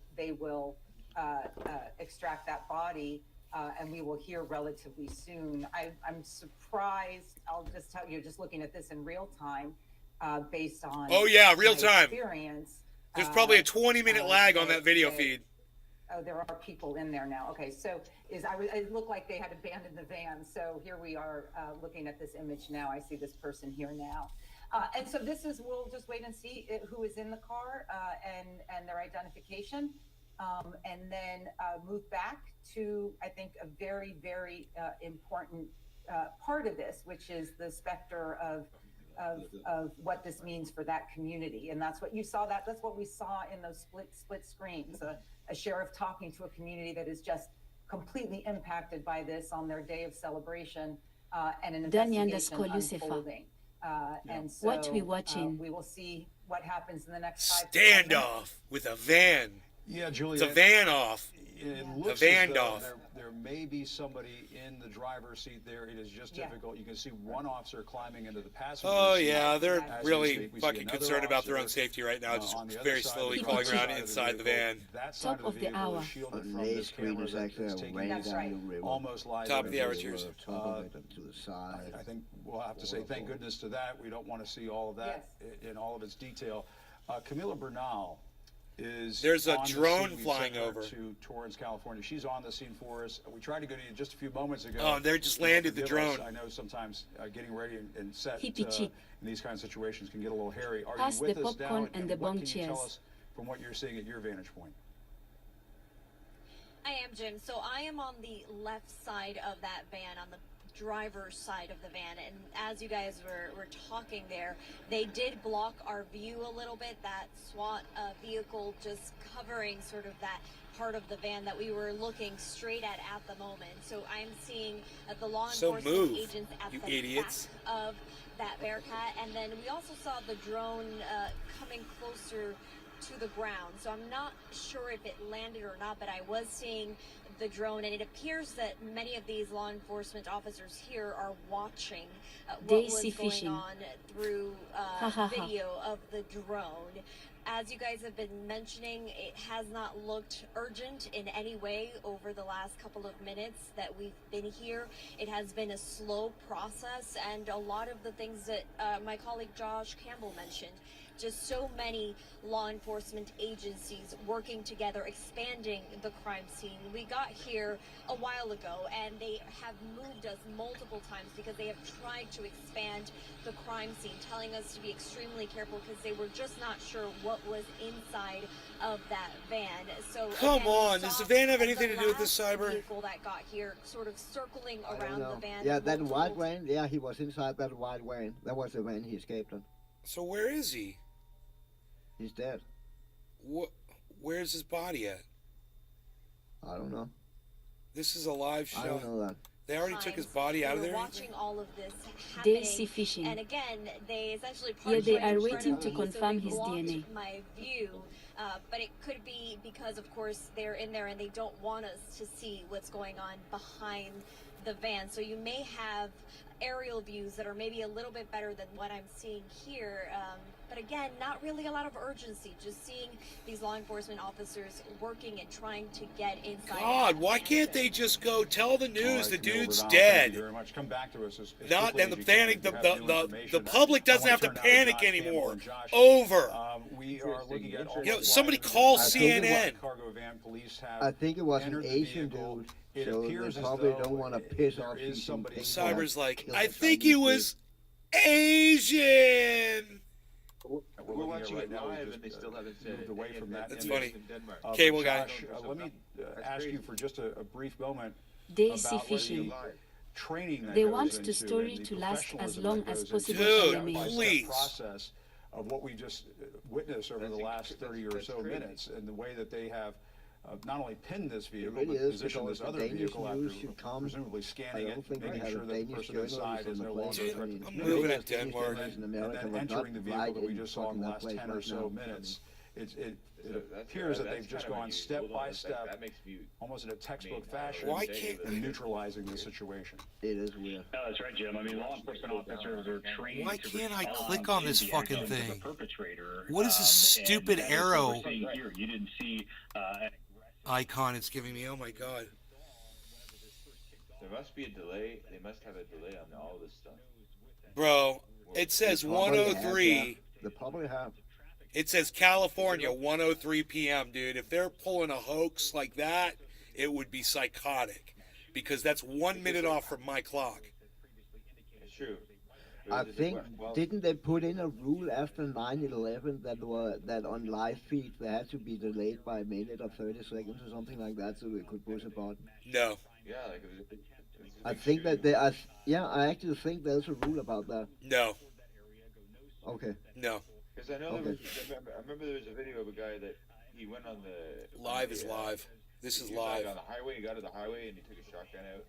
extract that body, and we will hear relatively soon. I'm surprised. I'll just tell you, just looking at this in real time, based on Oh yeah, real my time. experience. There's probably a 20-minute lag on that video feed. Oh, there are people in there now. Okay, so it looked like they had abandoned the van. So here we are looking at this image now. I see this person here now. And so we'll just wait and see who is in the car and their identification. And then move back to, I think, a very, very important part of this, which is the specter of what this means for that community. And that's what you saw, that's what we saw in those split screens, a sheriff talking to a community that is just completely impacted by this on their day of celebration, and an investigation unfolding. And so what we watching? We will see what happens in the next 5 to 10 minutes. Standoff with a van. Yeah, Julia. It's a van off. It looks van as though off. there may be somebody in the driver's seat there. It is just difficult. You can see one officer climbing into the passenger Oh seat. yeah, they're As we really speak, we see fucking another concerned about their own officer, safety right now, just on the other very side slowly of crawling the around vehicle. inside the van. That side Top of of the the vehicle hour. is shielded On from Nay's this screen camera is that actually is a taking way That's down right. the river. almost live. Top of the hour, images. cheers. Top of it and to the side. I think we'll have to say thank goodness to that. We don't want to see all of that in all of its detail. Camilla Bernal is There's a on the drone scene. We flying sent her over. to Torrance, California. She's on the scene for us. We tried to go to you just a few moments ago. Oh, they just landed the Forgive us. drone. I know sometimes getting ready and set Hippie chick. in these kinds of situations can get a little hairy. Are Pass you with the us now? popcorn and the what bomb can you tell chairs. us from what you're seeing at your vantage point? I am, Jim. So I am on the left side of that van, on the driver's side of the van, and as you guys were talking there, they did block our view a little bit, that SWAT vehicle just covering sort of that part of the van that we were looking straight at the moment. So I'm seeing the law So enforcement move, agents at you the idiots. back of that Bearcat, and then we also saw the drone coming closer to the ground. So I'm not sure if it landed or not, but I was seeing the drone, and it appears that many of these law enforcement officers here are watching what was Daisy going fishing. on through Ha, ha, ha. video of the drone. As you guys have been mentioning, it has not looked urgent in any way over the last couple of minutes that we've been here. It has been a slow process, and a lot of the things that my colleague Josh Campbell mentioned, just so many law enforcement agencies working together, expanding the crime scene. We got here a while ago, and they have moved us multiple times because they have tried to expand the crime scene, telling us to be extremely careful because they were just not sure what what was inside of that van. So Come again, we on, does saw the van have the anything to do with this, last Cyber? vehicle that got here, sort of circling I don't around know. the van. Yeah, that multiple white van. Yeah, he was inside that white van. That was the van he escaped on. So where is he? He's dead. Where's his body at? I don't know. This is a live show. I don't know that. They already took his body out of there? Watching all of this They happening, see fishing. and again, they essentially Yeah, they partially are waiting to destroyed me, so confirm they his blocked DNA. My view, but it could be because, of course, they're in there and they don't want us to see what's going on behind the van. So you may have aerial views that are maybe a little bit better than what I'm seeing here. But again, not really a lot of urgency. Just seeing these law enforcement officers working and trying to get inside. God, why can't they just go tell the All news right, the Camille, dude's we're down. Thank you dead? very much. Come back to us as Not quickly and as the you can panic. if The you have new the information. public doesn't I have to wanna turn now panic Josh Campbell anymore. and Josh. Over. We are looking at all You know, the somebody flyers call that I think it was- CNN. Cargo van police have I think it was an entered the Asian vehicle. dude, It so they appears as probably though don't want to piss there off is these somebody people. Cyber's like, Kill I the think he Chinese was Asian. We're looking at watching right it now, we live just, and they still haven't said moved it. away from that That's image. funny. In Denmark. Cable guy. Josh, let me ask you for just a brief moment They about see what fishing. training that They goes want into the it story and the to last as professionalism long that as goes possible into Dude, for the the step-by-step please. process of what we just witnessed over the That's last 30 or that's so crazy. minutes, and the way that they have not only pinned this It vehicle, really but is positioned because this the other Danish vehicle after news should come. presumably I scanning don't it, think they making had sure a that the Danish person journalist inside is on no the longer plane. a threat. I'm because moving the to Danish Denmark. journalists in And America then was entering the not vehicle that we right just saw in in the fucking last that 10 or place so right now. minutes. It That's- appears that that's they've just kind of gone unusual, step though. by That's step, that makes me almost in a textbook mean, fashion, Why can't- in neutralizing the situation. It is weird. No, that's right, Jim. I mean, law enforcement officers are trained. Why to can't I respond click on to this the fucking actions of thing? the perpetrator. What is this and stupid that is what arrow we're seeing here. You didn't see an icon it's giving me? Oh my god. There must be a delay. They must have a delay on all this stuff. Bro, it says They probably have, 103. yeah. They probably have. It says California, 1:03 p.m., dude. If they're pulling a hoax like that, it would be psychotic. Because that's 1 minute off from my clock. It's true. I think, didn't they put in a rule after 9/11 that on live feed they had to be delayed by a minute or 30 seconds or something like that so we could push a button? No. Yeah, like it was a I big think that shooting. I actually think there's a rule about that. No. Okay. No. Because I know Okay. there was. I remember there was a video of a guy that he went on the. Live is live. This is he was live. on the highway. He got to the highway and he took a shotgun out.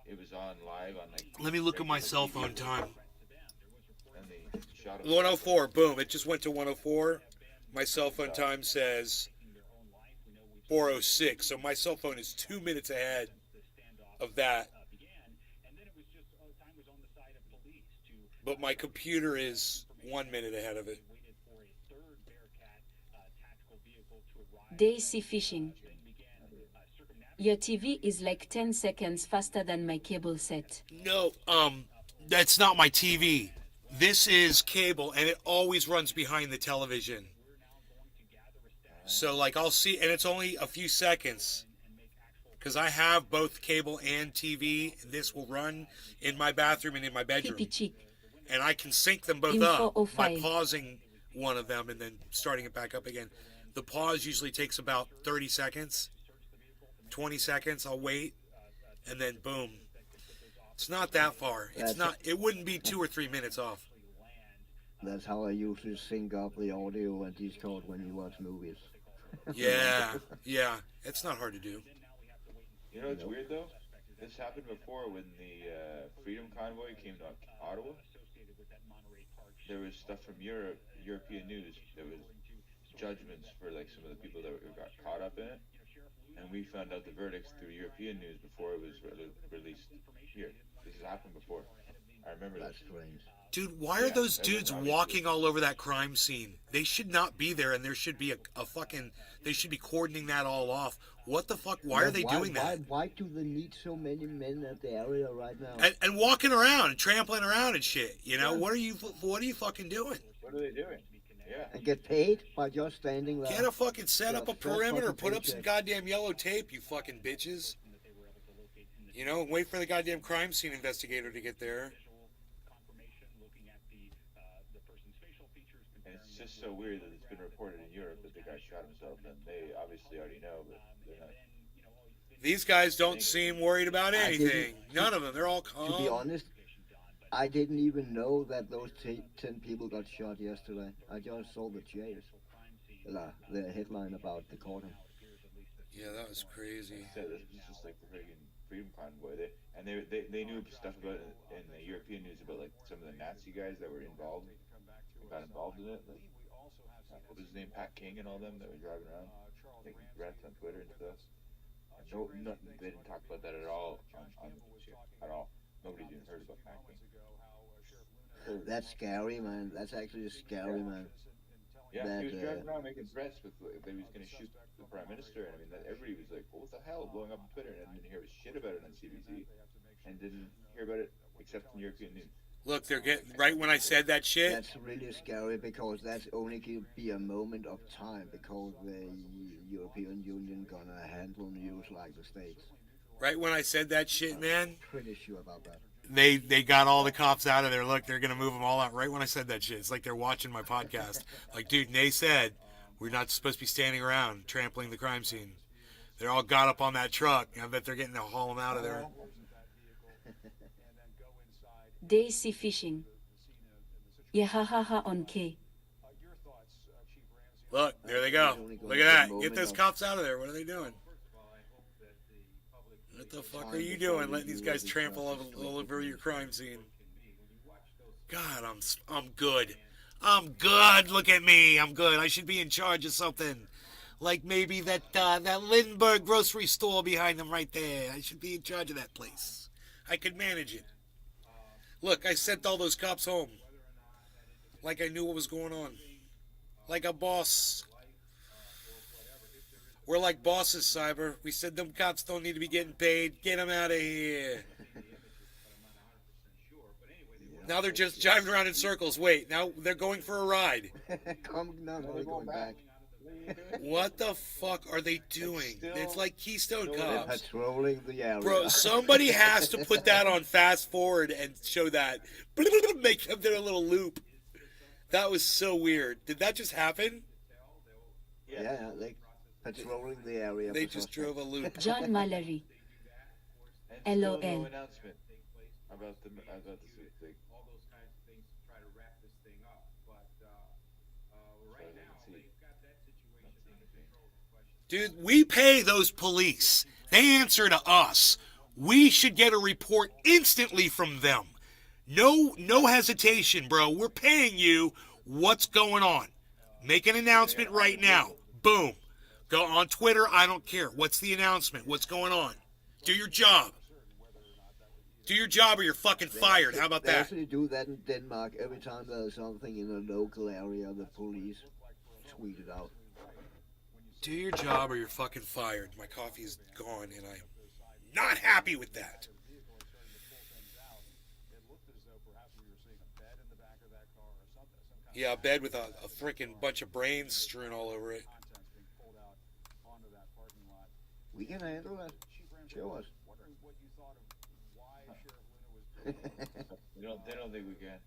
It was on live on like. Let me look at my cell phone time. And they shot him. 104. Boom. It just went to 104. My cell phone time says 4:06. So my cell phone is 2 minutes ahead of that. But my computer is 1 minute ahead of it. They see fishing. Your TV is like 10 seconds faster than my cable set. No, that's not my TV. This is cable, and it always runs behind the television. So, like, I'll see, and it's only a few seconds. Because I have both cable and TV. This will run in my bathroom and in my bedroom. Pee cheek. And I can sync them both Info up by 05. pausing one of them and then starting it back up again. The pause usually takes about 30 seconds. 20 seconds, I'll wait, and then boom. It's not that far. It wouldn't be 2 or 3 minutes off. That's how I usually sync up the audio and Discord when you watch movies. Yeah, yeah. It's not hard to do. You know what's weird though? This happened before when the Freedom Convoy came to Ottawa. There was stuff from European news. There was judgments for like some of the people that got caught up in it. And we found out the verdicts through European news before it was released here. This has happened before. I remember That's this. strange. Dude, why are those dudes walking all over that crime scene? They should not be there, and there should be a fucking... They should be cordoning that all off. What the fuck? Why are they doing that? Why do they need so many men at the area right now? And walking around and trampling around and shit. You know, what are you fucking doing? What are they doing? Yeah. And get paid by just standing there? Get a fucking set up a Yeah, first perimeter, fucking put up some paycheck. goddamn yellow tape, you fucking bitches. You know, and wait for the goddamn crime scene investigator to get there. And it's just so weird that it's been reported in Europe that the guy shot himself, and they obviously already know, but they're not. These guys don't seem worried about anything. None of them. They're all calm. To be honest, I didn't even know that those 10 people got shot yesterday. I just saw the chase. The headline about the cordon. Yeah, that was crazy. So this was just like the friggin' Freedom Convoy. They knew stuff about it in the European news about like some of the Nazi guys that were involved, got involved in it. Like, what was his name, Pat King and all them that were driving around taking threats on Twitter and stuff. Nothing. They didn't talk about that at all on the news here, at all. Nobody's even heard about Pat King. That's scary, man. That's actually scary, man. Yeah, that, he was driving around making threats with that he was going to shoot the prime minister, and I mean, everybody was like, "What the hell?" blowing up on Twitter, and I didn't hear shit about it on CBC, and didn't hear about it except in European news. Look, they're getting right when I said that shit. That's really scary because that's only going to be a moment of time because the European Union gonna handle news like the States. Right when I said that shit, man. Pretty sure about that. They got all the cops out of there. Look, they're gonna move them all out. Right when I said that shit, it's like they're watching my podcast. Like, dude, they said we're not supposed to be standing around trampling the crime scene. They're all got up on that truck. I bet they're getting to haul them out of there. Daisy fishing. Yehahaha on K. Look, there they go. Look at that. Get those cops out of there. What are they doing? What the fuck are you doing, letting these guys trample all over your crime scene? God, I'm good. I'm good. Look at me. I'm good. I should be in charge of something. Like maybe that Lindbergh grocery store behind them right there. I should be in charge of that place. I could manage it. Look, I sent all those cops home. Like I knew what was going on. Like a boss. We're like bosses, Cyber. We said them cops don't need to be getting paid. Get them out of here. Now they're just driving around in circles. Wait, now they're going for a ride. No, they're going back. What the fuck are they doing? It's like Keystone Cops. Patrolling the area. Bro, somebody has to put that on fast forward and show that. Make them do a little loop. That was so weird. Did that just happen? Yeah, like patrolling the area. They just drove a loop. John Mallory. And still LOL. no announcement about the thing. Dude, we pay those police. They answer to us. We should get a report instantly from them. No hesitation, bro. We're paying you. What's going on? Make an announcement right now. Boom. Go on Twitter. I don't care. What's the announcement? What's going on? Do your job. Do your job or you're fucking fired. How about They that? actually do that in Denmark. Every time there's something in a local area, the police tweet it out. Do your job or you're fucking fired. My coffee is gone and I'm not happy with that. Yeah, a bed with a freaking bunch of brains strewn all over it. We can handle that. Show us. They don't think we can.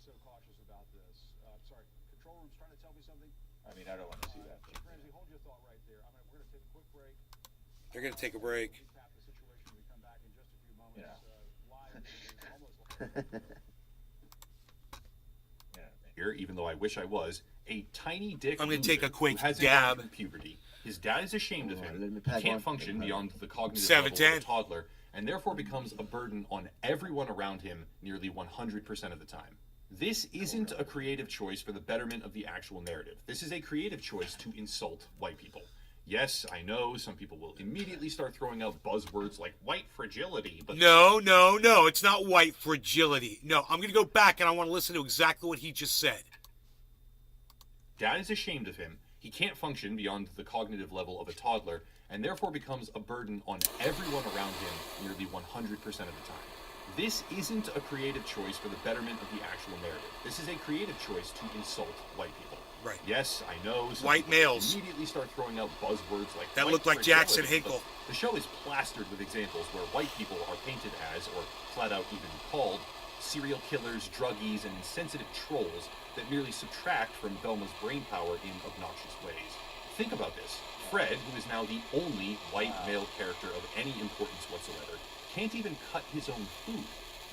So cautious about this. Sorry, control room's trying to tell me something. I mean, I don't want to see that. Ramsey, hold your thought right there. We're going to take a quick break. They're going to take a break. Recap the situation. We come back in just a few moments. Yeah. Live. Here, even though I wish I was, a tiny dick. I'm gonna take a quick who hasn't dab. gone through puberty. His dad is ashamed of Let him. me He pack can't one. function beyond the cognitive 7'10". level of a toddler, and therefore becomes a burden on everyone around him nearly 100% of the time. This isn't a creative choice for the betterment of the actual narrative. This is a creative choice to insult white people. Yes, I know some people will immediately start throwing out buzzwords like white fragility, but No. It's not white fragility. No, I'm going to go back and I want to listen to exactly what he just said. Dad is ashamed of him. He can't function beyond the cognitive level of a toddler, and therefore becomes a burden on everyone around him nearly 100% of the time. This isn't a creative choice for the betterment of the actual narrative. This is a creative choice to insult white people. Right. Yes, I know some White people males. immediately start throwing out buzzwords like That white look like Jackson fragility, Hinkle. but the show is plastered with examples where white people are painted as, or flat out even called, serial killers, druggies, and insensitive trolls that merely subtract from Velma's brainpower in obnoxious ways. Think about this. Fred, who is now the only white male character of any importance whatsoever, can't even cut his own food.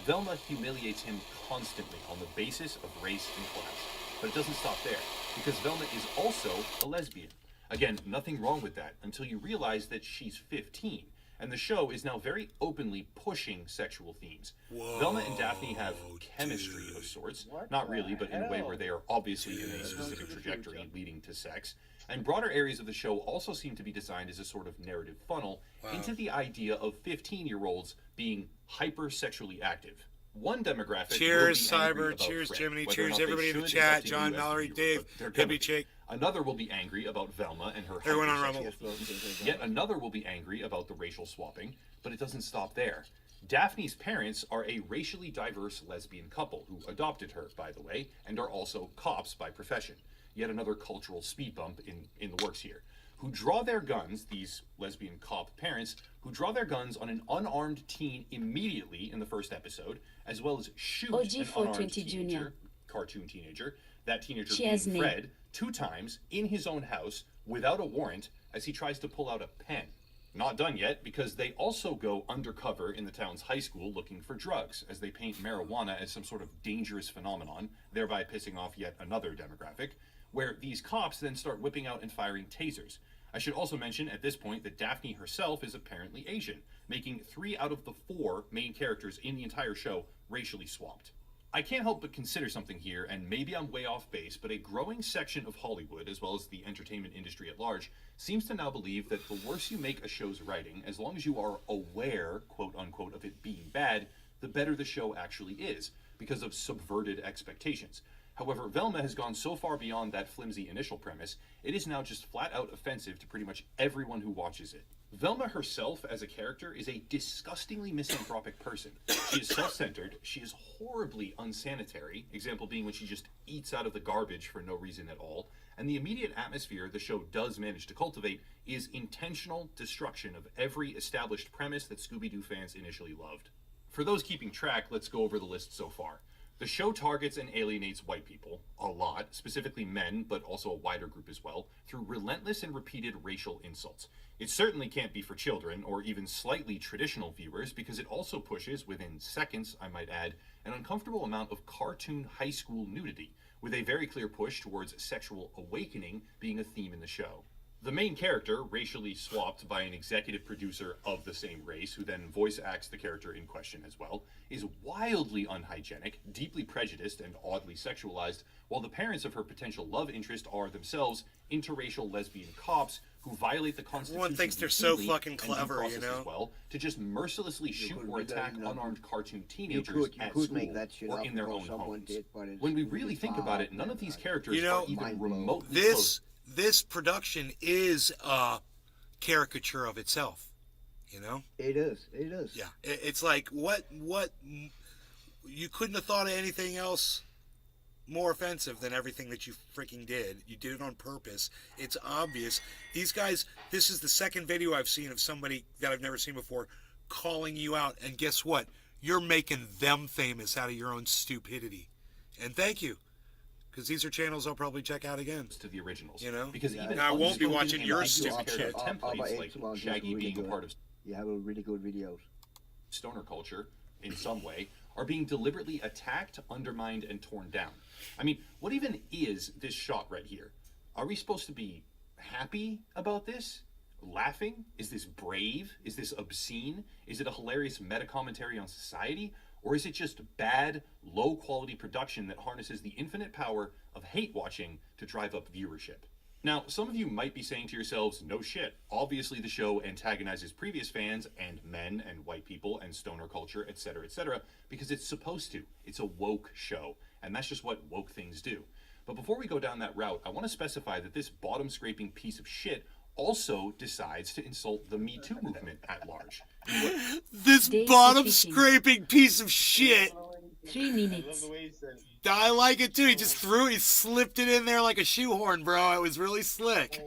Velma humiliates him constantly on the basis of race and class. But it doesn't stop there, because Velma is also a lesbian. Again, nothing wrong with that until you realize that she's 15, and the show is now very openly pushing sexual themes. Whoa, Velma and Daphne have chemistry of sorts, not really, but in a way where they are obviously in a specific trajectory leading to sex. And broader areas of the show also seem to be designed as a sort of narrative funnel into the idea of 15-year-olds being hyper-sexually active. One demographic. Cheers, will be angry Cyber. about Cheers, Fred, Jiminy. whether or Cheers, not they everybody in the should, is chat. up to John, you as the Mallory, viewer, Dave, but they're Debbie, gonna be. Chick. Another will be angry about Velma and her Everyone on hypersexual. Yet another will be angry about the racial swapping, but it doesn't stop there. Daphne's parents are a racially diverse lesbian couple who adopted her, by the way, and are also cops by profession. Yet another cultural speed bump in the works here. Who draw their guns, these lesbian cop parents, who draw their guns on an unarmed teen immediately in the first episode, as well as shoot an unarmed teenager, cartoon teenager, that teenager being Fred, 2 times in his own house without a warrant as he tries to pull out a pen. Not done yet, because they also go undercover in the town's high school looking for drugs, as they paint marijuana as some sort of dangerous phenomenon, thereby pissing off yet another demographic, where these cops then start whipping out and firing tasers. I should also mention at this point that Daphne herself is apparently Asian, making 3 out of the 4 main characters in the entire show racially swapped. I can't help but consider something here, and maybe I'm way off base, but a growing section of Hollywood, as well as the entertainment industry at large, seems to now believe that the worse you make a show's writing, as long as you are aware, quote unquote, of it being bad, the better the show actually is, because of subverted expectations. However, Velma has gone so far beyond that flimsy initial premise, it is now just flat out offensive to pretty much everyone who watches it. Velma herself as a character is a disgustingly misanthropic person. She is self-centered, she is horribly unsanitary, example being when she just eats out of the garbage for no reason at all, and the immediate atmosphere the show does manage to cultivate is intentional destruction of every established premise that Scooby-Doo fans initially loved. For those keeping track, let's go over the list so far. The show targets and alienates white people, a lot, specifically men, but also a wider group as well, through relentless and repeated racial insults. It certainly can't be for children, or even slightly traditional viewers, because it also pushes, within seconds, I might add, an uncomfortable amount of cartoon high school nudity, with a very clear push towards sexual awakening being a theme in the show. The main character, racially swapped by an executive producer of the same race, who then voice acts the character in question as well, is wildly unhygienic, deeply prejudiced, and oddly sexualized, while the parents of her potential love interest are themselves interracial lesbian cops who violate the Constitution. Everyone thinks they're so fucking clever, you know? As well, to just mercilessly shoot or attack unarmed cartoon teenagers at could school make that shit or up in their because own someone homes. did, but it's When we really really think about it, foul, none of these characters You know, are even remotely This close. this production is a caricature of itself, you know? It is. It is. Yeah. It's like, what, you couldn't have thought of anything else more offensive than everything that you freaking did. You did it on purpose. It's obvious. These guys, this is the second video I've seen of somebody that I've never seen before calling you out. And guess what? You're making them famous out of your own stupidity. And thank you. Because these are channels I'll probably check out again. To the originals, You know? because even I won't be unspoken watching your and stupid uncovered shit. templates like Shaggy being a part of You have a really good videos. stoner culture in some way are being deliberately attacked, undermined, and torn down. I mean, what even is this shot right here? Are we supposed to be happy about this? Laughing? Is this brave? Is this obscene? Is it a hilarious meta-commentary on society? Or is it just bad, low-quality production that harnesses the infinite power of hate watching to drive up viewership? Now, some of you might be saying to yourselves, no shit, obviously the show antagonizes previous fans and men and white people and stoner culture, etc., because it's supposed to. It's a woke show, and that's just what woke things do. But before we go down that route, I want to specify that this bottom-scraping piece of shit also decides to insult the Me Too movement at large. This bottom-scraping piece of shit. 3 minutes. I like it too. He slipped it in there like a shoehorn, bro. It was really slick.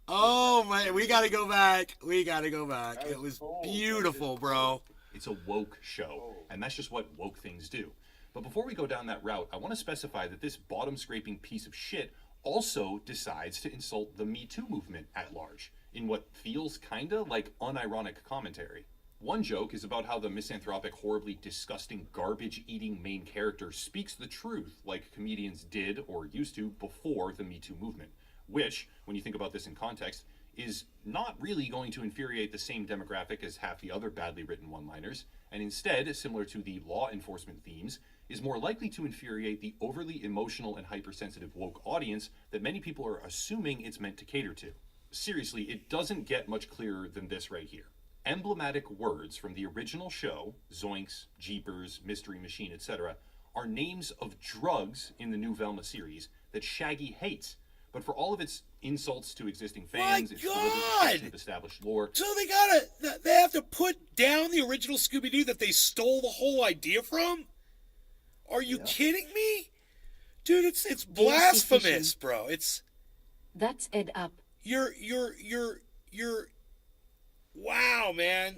Oh my, we gotta go back. It was beautiful, bro. It's a woke show, and that's just what woke things do. But before we go down that route, I want to specify that this bottom-scraping piece of shit also decides to insult the Me Too movement at large, in what feels kinda like unironic commentary. One joke is about how the misanthropic, horribly disgusting, garbage-eating main character speaks the truth like comedians did or used to before the Me Too movement, which, when you think about this in context, is not really going to infuriate the same demographic as half the other badly written one-liners, and instead, similar to the law enforcement themes, is more likely to infuriate the overly emotional and hypersensitive woke audience that many people are assuming it's meant to cater to. Seriously, it doesn't get much clearer than this right here. Emblematic words from the original show, Zoinks, Jeepers, Mystery Machine, etc., are names of drugs in the new Velma series that Shaggy hates. But for all of its insults to existing fans, its deliberate destruction of established lore. So they have to put down the original Scooby-Doo that they stole the whole idea from? Are you kidding me? Dude, it's blasphemous, bro. That's Ed up. You're wow, man.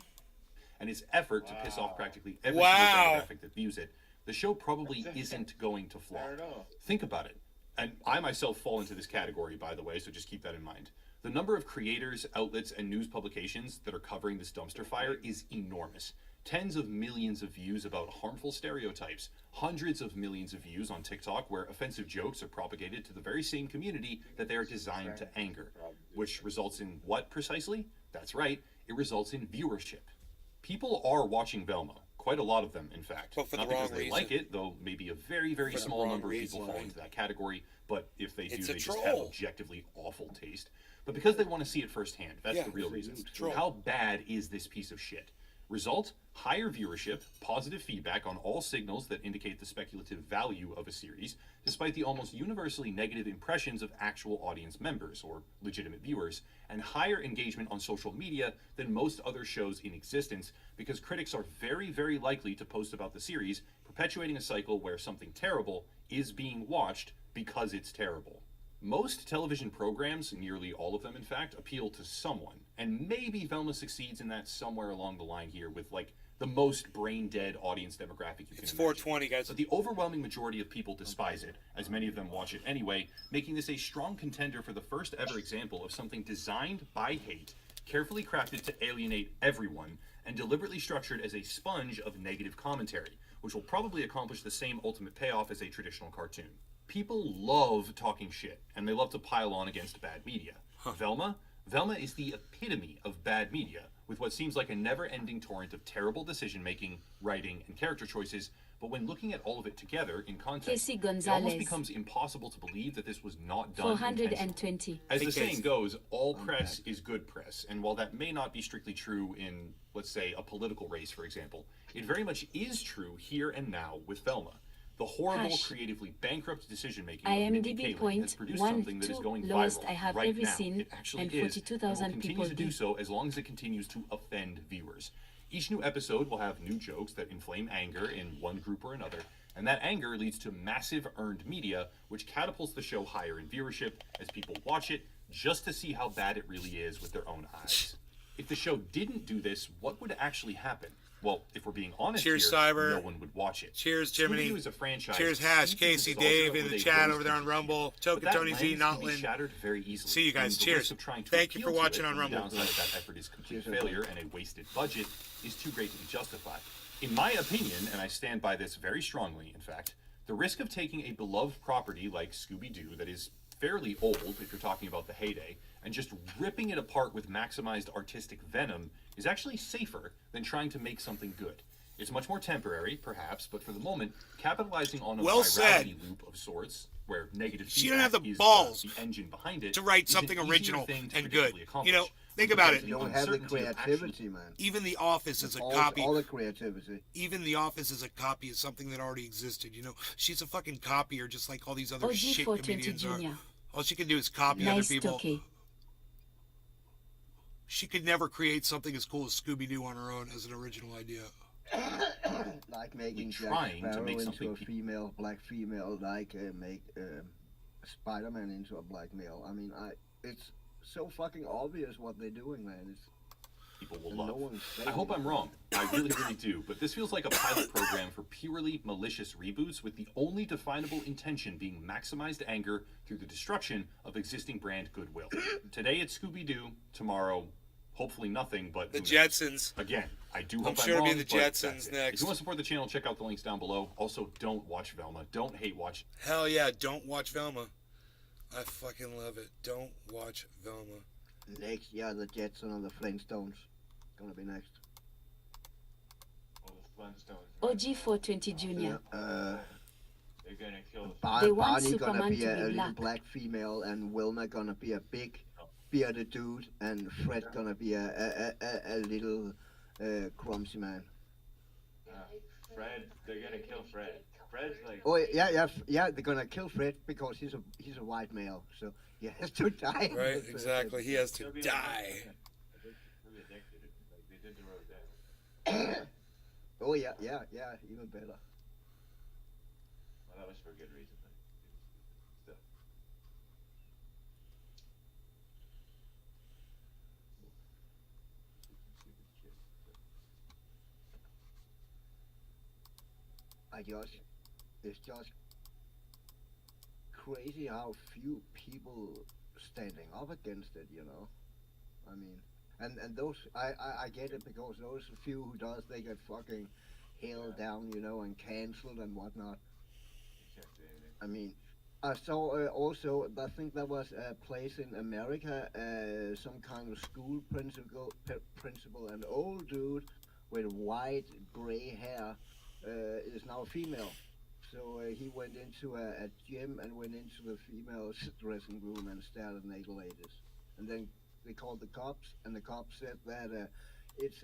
And its effort to piss off practically every single demographic that views it, the show probably isn't going to flop. Think about it. And I myself fall into this category, by the way, so just keep that in mind. The number of creators, outlets, and news publications that are covering this dumpster fire is enormous. Tens of millions of views about harmful stereotypes, hundreds of millions of views on TikTok where offensive jokes are propagated to the very same community that they are designed to anger, which results in what precisely? That's right, it results in viewership. People are watching Velma. Quite a lot of them, in fact. But for Not the because wrong they reason. like it, though maybe a very, very small number of people fall into that category. But if they do, they just have objectively awful taste. But because they want to see it firsthand. That's the real reason. How bad is this piece of shit? Result, higher viewership, positive feedback on all signals that indicate the speculative value of a series, despite the almost universally negative impressions of actual audience members, or legitimate viewers, and higher engagement on social media than most other shows in existence, because critics are very, very likely to post about the series, perpetuating a cycle where something terrible is being watched because it's terrible. Most television programs, nearly all of them in fact, appeal to someone, and maybe Velma succeeds in that somewhere along the line here with like the most brain-dead audience demographic you can imagine. 420, guys. But the overwhelming majority of people despise it, as many of them watch it anyway, making this a strong contender for the first ever example of something designed by hate, carefully crafted to alienate everyone, and deliberately structured as a sponge of negative commentary, which will probably accomplish the same ultimate payoff as a traditional cartoon. People love talking shit, and they love to pile on against bad media. Velma is the epitome of bad media, with what seems like a never-ending torrent of terrible decision-making, writing, and character choices, but when looking at all of it together in context, it almost becomes impossible to believe that this was not done 420. As the saying goes, all press is good press, and while that may not be strictly true in, let's say, a political race, for example, it very much is true here and now with Velma. The horrible, creatively bankrupt decision-making of Mindy Kaling has produced something that is going viral I have right ever now. seen, It actually and is, 42,000 and will continue to do so as long as it continues to offend viewers. Each new episode will have new jokes that inflame anger in one group or another, and that anger leads to massive earned media, which catapults the show higher in viewership as people watch it just to see how bad it really is with their own eyes. If the show didn't do this, what would actually happen? Well, if we're being honest Cheers, here, Cyber. no one would watch it. Cheers, Jiminy. Scooby-Doo is a franchise. Cheers, Hash, Casey, Dave in the chat over there on Rumble. Token, Tony Z, Notlin. Shattered very easily. See you guys. And the cheers. risk of trying to Thank you for appeal to watching it on when the Rumble. downside of that effort is complete failure and a wasted budget is too great to be justified. In my opinion, and I stand by this very strongly, in fact, the risk of taking a beloved property like Scooby-Doo that is fairly old, if you're talking about the heyday, and just ripping it apart with maximized artistic venom is actually safer than trying to make something good. It's much more temporary, perhaps, but for the moment, capitalizing on a virality loop of sorts, where negative She don't have feedback the is balls the engine behind it, to write is an something easier original thing to and good. predictably accomplish. You know, think about it. You don't have the creativity, man. Even The Office is a All copy. the creativity. Even The Office is a copy of something that already existed. You know, she's a fucking copier, just like all these other OG shit 420 comedians are. Junior. All she can do is copy Nice other people. Toki. She could never create something as cool as Scooby-Doo on her own as an original idea. Like making Jack trying to Sparrow make into something a female, black female, like make Spider-Man into a black male. I mean, it's so fucking obvious what they're doing, man. people will And love. no one's I hope saying I'm wrong. I really, really do. But this feels like a pilot program for purely malicious reboots with the only definable intention being maximized anger through the destruction of existing brand goodwill. Today it's Scooby-Doo, tomorrow hopefully nothing, but The who knows? Jetsons. Again, I do hope I'm sure I'm it'll be wrong, the but that's Jetsons it. next. If you want to support the channel, check out the links down below. Also, don't watch Velma. Don't hate watch. Hell yeah, don't watch Velma. I fucking love it. Don't watch Velma. Next, yeah, the Jetson and the Flintstones. Gonna be next. Oh, the Flintstones. OG 420 Junior. They're gonna kill the They want Barney gonna Superman be to a be little black. black female, and Wilma gonna be a big bearded dude, and Fred gonna be a little clumsy man. Fred. They're gonna kill Fred. Fred's like. Oh yeah. They're gonna kill Fred because he's a white male, so he has to die. Right, exactly. He has to He'll be die. He'll be addicted. Like they did the road down. Oh yeah, even better. Well, that was for a good reason. But still. It's just crazy how few people standing up against it, you know. I mean, and those I get it because those few who does, they get fucking held down, you know, and cancelled and whatnot. I mean, I saw also, I think that was a place in America, some kind of school principal, an old dude with white gray hair, is now female. So he went into a gym and went into the female's dressing room and stared at naked ladies. And then they called the cops, and the cops said that it's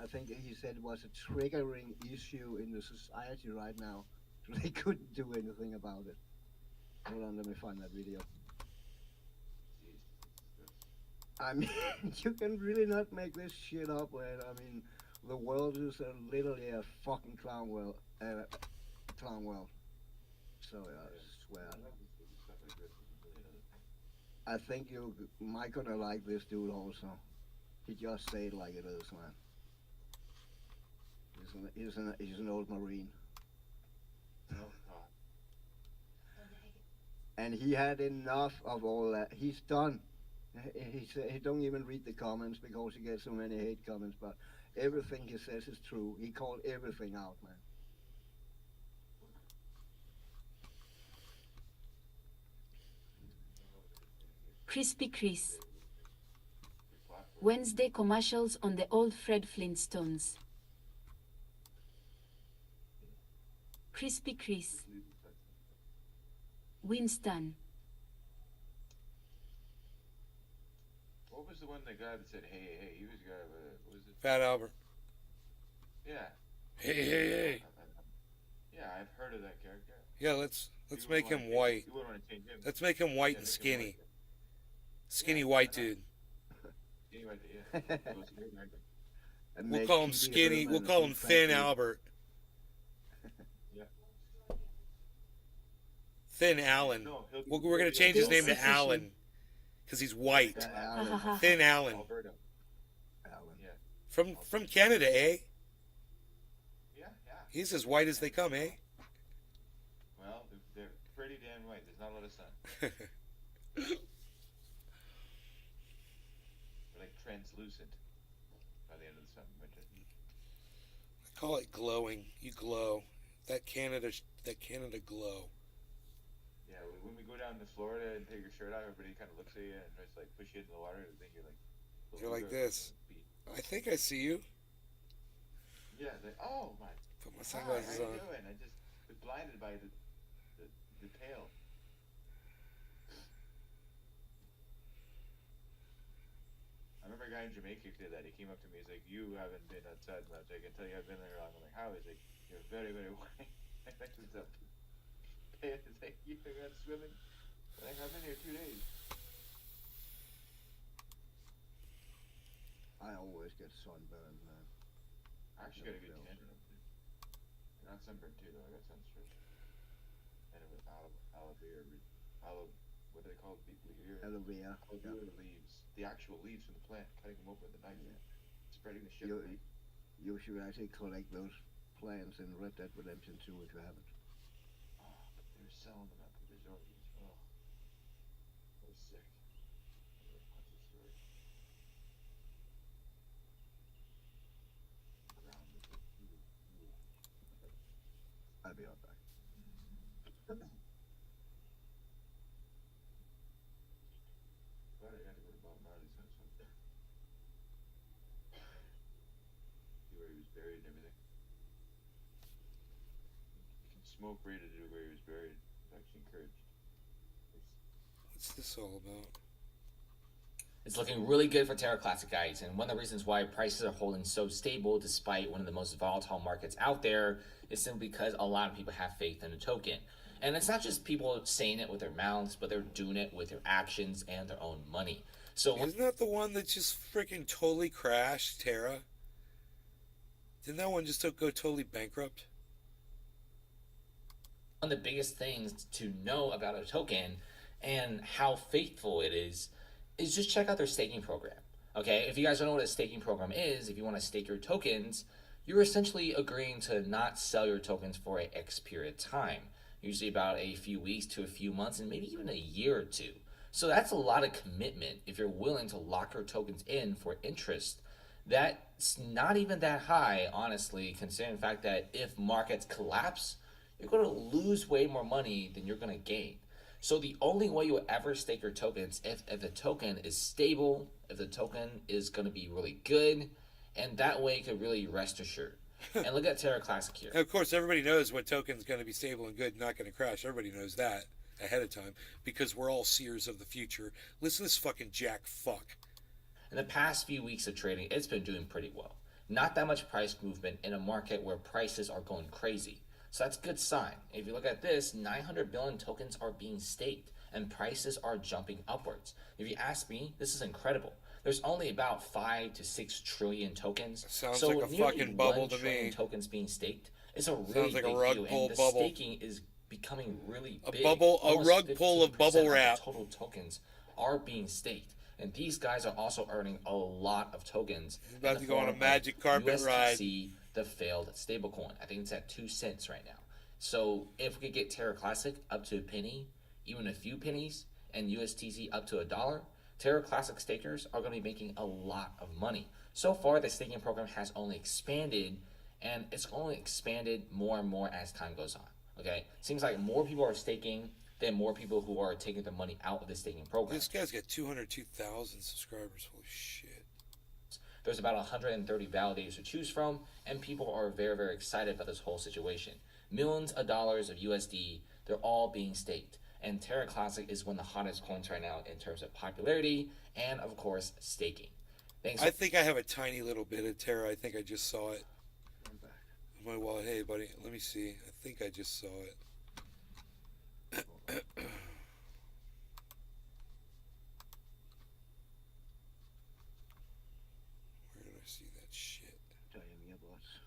I think he said it was a triggering issue in the society right now. So they couldn't do anything about it. Hold on, let me find that video. I mean, you can really not make this shit up, man. I mean, the world is literally a fucking clown world. So I swear. I think you might gonna like this dude also. He just say it like it is, man. He's an old Marine. And he had enough of all that. He's done. He said he don't even read the comments because he gets so many hate comments, but everything he says is true. He called everything out, man. Crispy Chris. Wednesday commercials on the old Fred Flintstones. Crispy Chris. Winston. What was the one, the guy that said, hey, he was the guy, what was it? Fat Albert. Yeah. Hey. Yeah, I've heard of that character. Yeah, let's make him white. You wouldn't want to change him. Let's make him white and skinny. Skinny white dude. Skinny white dude, yeah. We'll call him skinny. We'll call him Thin Albert. Yeah. Thin Alan. No, We're gonna change his name to Alan, because he's white. Thin Alan. Alberta. Alan. Yeah. From Canada, eh? Yeah. He's as white as they come, eh? Well, they're pretty damn white. There's not a lot of sun. They're like translucent by the end of the summer, winter. I call it glowing. You glow. That Canada glow. Yeah, when we go down to Florida and take your shirt off, everybody kind of looks at you and tries to like push you into the water and think you're like. You're like this. I think I see you. Yeah, like, oh my. Put my Hi, sunglasses how on. you doing? I just was blinded by the tail. I remember a guy in Jamaica who did that. He came up to me. He's like, "You haven't been outside much. I can tell you, I've been there long." I'm like, "How?" He's like, "You're very, very white." I like, "What's up?" He's like, "You went swimming?" I'm like, "I've been here 2 days." I always get sunburned, man. I actually got a good tan up there. Not sunburned too, though. I got sunstroke. And it was aloe vera, what do they call it? Aloe vera. Aloe vera leaves. the actual leaves from the plant, cutting them open with a knife, spreading the You, sugar. you should actually collect those plants in Red Dead Redemption 2 if you haven't. Oh, but they were selling them at the resort. Oh, that was sick. What's the story? Ground was like, I'll be right back. glad I had to go to Bob Marley's house. See where he was buried and everything. You can smoke right into where he was buried. It's actually encouraged. What's this all about? It's looking really good for Terra Classic, guys, and one of the reasons why prices are holding so stable despite one of the most volatile markets out there is simply because a lot of people have faith in the token. And it's not just people saying it with their mouths, but they're doing it with their actions and their own money. So Isn't that the one that just freaking totally crashed, Terra? Didn't that one just go totally bankrupt? one of the biggest things to know about a token and how faithful it is just check out their staking program. Okay, if you guys don't know what a staking program is, if you want to stake your tokens, you're essentially agreeing to not sell your tokens for an X period of time, usually about a few weeks to a few months and maybe even a year or two. So that's a lot of commitment if you're willing to lock your tokens in for interest. That's not even that high, honestly, considering the fact that if markets collapse, you're going to lose way more money than you're going to gain. So the only way you'll ever stake your tokens if the token is stable, if the token is going to be really good, and that way you can really rest assured. And look at Terra Classic here. And of course, everybody knows what token's going to be stable and good, not going to crash. Everybody knows that ahead of time because we're all seers of the future. Listen to this fucking jack fuck. In the past few weeks of trading, it's been doing pretty well. Not that much price movement in a market where prices are going crazy. So that's a good sign. If you look at this, 900 billion tokens are being staked and prices are jumping upwards. If you ask me, this is incredible. There's only about 5 to 6 trillion tokens. Sounds like a fucking bubble to me. Tokens being staked. It's a really Sounds like big a rug deal, pull and the bubble. staking is becoming really big. A rug pull of 15% bubble the wrap. Total tokens are being staked, and these guys are also earning a lot of tokens. About to go on a magic carpet ride. USTC, the failed stablecoin. I think it's at 2 cents right now. So if we could get Terra Classic up to a penny, even a few pennies, and USTC up to $1, Terra Classic stakers are going to be making a lot of money. So far, the staking program has only expanded, and it's only expanded more and more as time goes on. Okay, seems like more people are staking than more people who are taking their money out of the staking program. This guy's got 202,000 subscribers. Holy shit. There's about 130 validators to choose from, and people are very, very excited about this whole situation. Millions of dollars of USD, they're all being staked. And Terra Classic is one of the hottest coins right now in terms of popularity and, of course, staking. I think I have a tiny little bit of Terra. I think I just saw it. In my wallet. Hey, buddy, let me see. I think I just saw it. Where did I see that shit? Tell him your boss.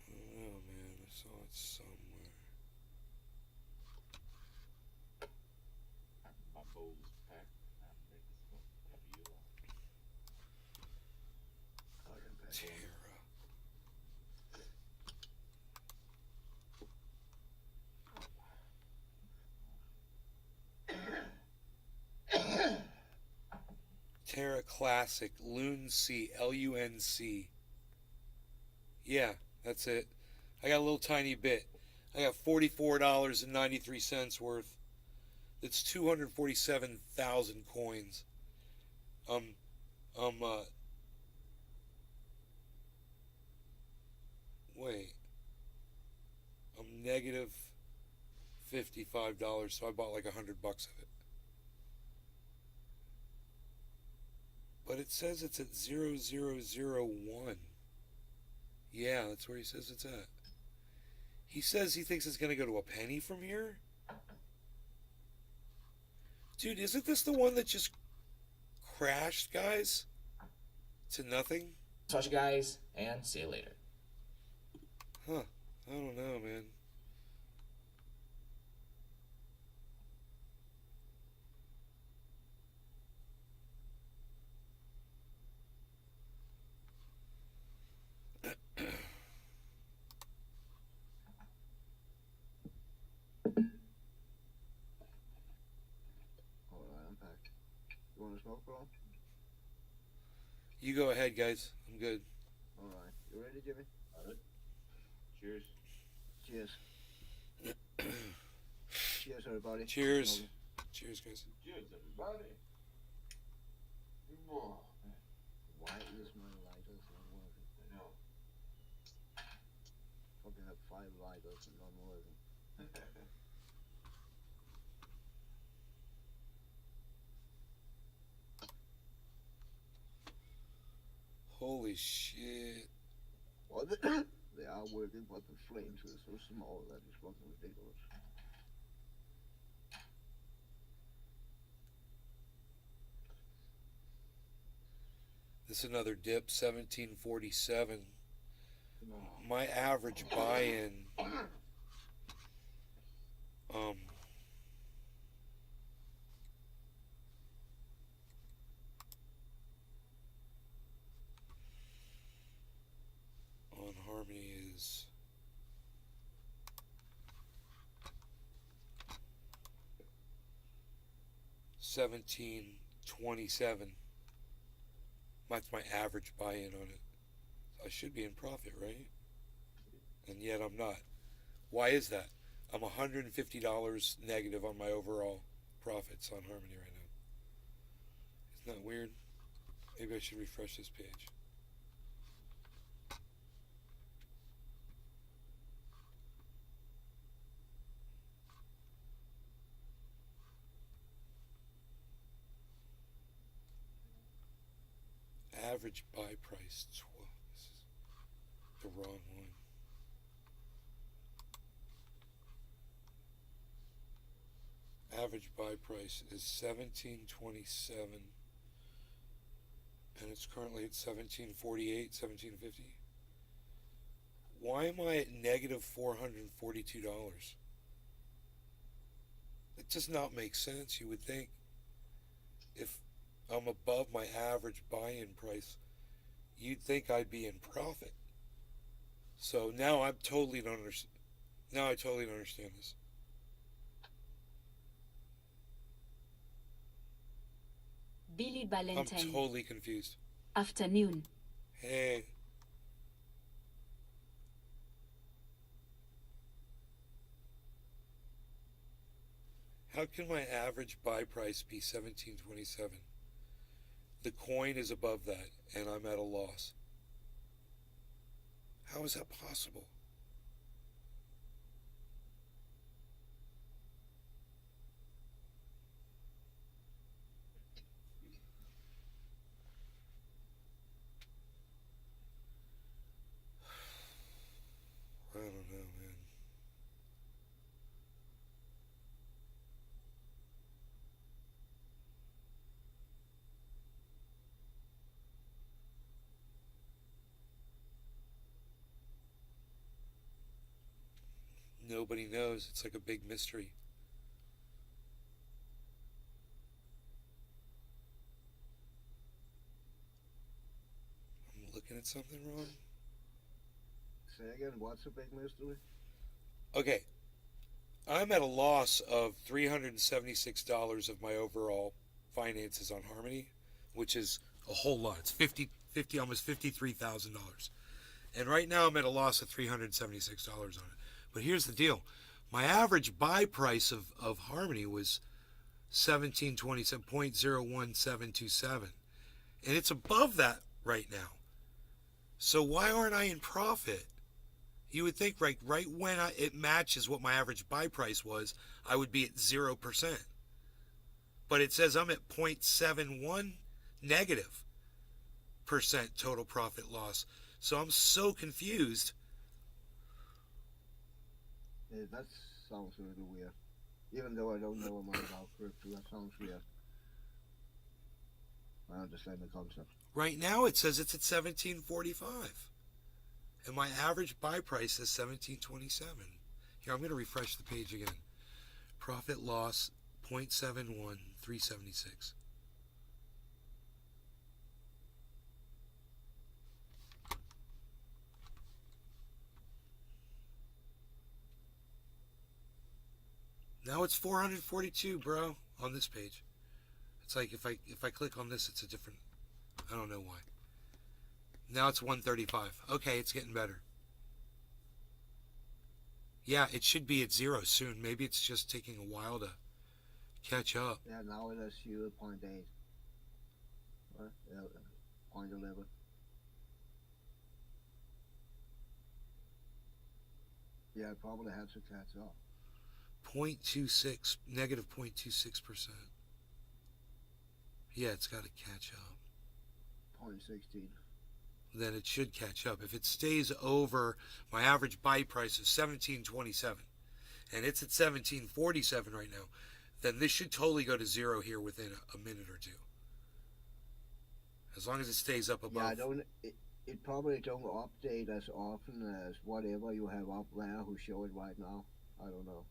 Oh man, I saw it somewhere. My bowl was packed. I'm ready to smoke. Heavy you are. Terra. Terra Classic, Lunc, Lunc. Yeah, that's it. I got a little tiny bit. I got $44.93 worth. That's 247,000 coins. Wait. I'm negative $55, so I bought like $100 of it. But it says it's at 0001. Yeah, that's where he says it's at. He says he thinks it's going to go to a penny from here? Dude, isn't this the one that just crashed, guys? To nothing? Talk to you guys, and see you later. Huh. I don't know, man. You go ahead, guys. I'm good. All right. You ready, Jimmy? Cheers. Cheers. Cheers, everybody. Cheers. Cheers, guys. Cheers, everybody. Oh, man. Why is my lighters not working? I know. Fucking have 5 lighters and not working. Holy shit. Well, they are working, but the flames are so small that it's fucking ridiculous. This is another dip, 1747. My average buy-in, on Harmony is $17.27. That's my average buy-in on it. So I should be in profit, right? And yet I'm not. Why is that? I'm $150 negative on my overall profits on Harmony right now. Isn't that weird? Maybe I should refresh this page. Average buy price 12. This is the wrong one. Average buy price is $17.27, and it's currently at $17.48, $17.50. Why am I at negative $442? It does not make sense. You would think if I'm above my average buy-in price, you'd think I'd be in profit. So now I totally don't understand. Now I totally don't understand this. Billy I'm Ballantyne. totally confused. Afternoon. Hey. How can my average buy price be $17.27? The coin is above that, and I'm at a loss. How is that possible? I don't know, man. Nobody knows. It's like a big mystery. I'm looking at something wrong. Say again, what's the big mystery? Okay. I'm at a loss of $376 of my overall finances on Harmony, which is a whole lot. It's 50 almost $53,000. And right now I'm at a loss of $376 on it. But here's the deal. My average buy price of Harmony was $17.27.01727. And it's above that right now. So why aren't I in profit? You would think right when it matches what my average buy price was, I would be at 0%. But it says I'm at 0.71 negative percent total profit loss. So I'm so confused. Yeah, that sounds a little weird. Even though I don't know much about crypto, that sounds weird. I understand the concept. Right now it says it's at $17.45. And my average buy price is $17.27. Here, I'm going to refresh the page again. Profit loss 0.71 376. Now it's 442, bro, on this page. It's like if I click on this, it's a different. I don't know why. Now it's 135. Okay, it's getting better. Yeah, it should be at 0 soon. Maybe it's just taking a while to catch up. Yeah, now it is 0.8. Right? Yeah, 0.11. Yeah, it probably has to catch up. 0.26, negative 0.26%. Yeah, it's got to catch up. 0.16. Then it should catch up. If it stays over, my average buy price is 17.27, and it's at 17.47 right now, then this should totally go to 0 here within a minute or two. As long as it stays up above. Yeah, it probably don't update as often as whatever you have up there who show it right now. I don't know.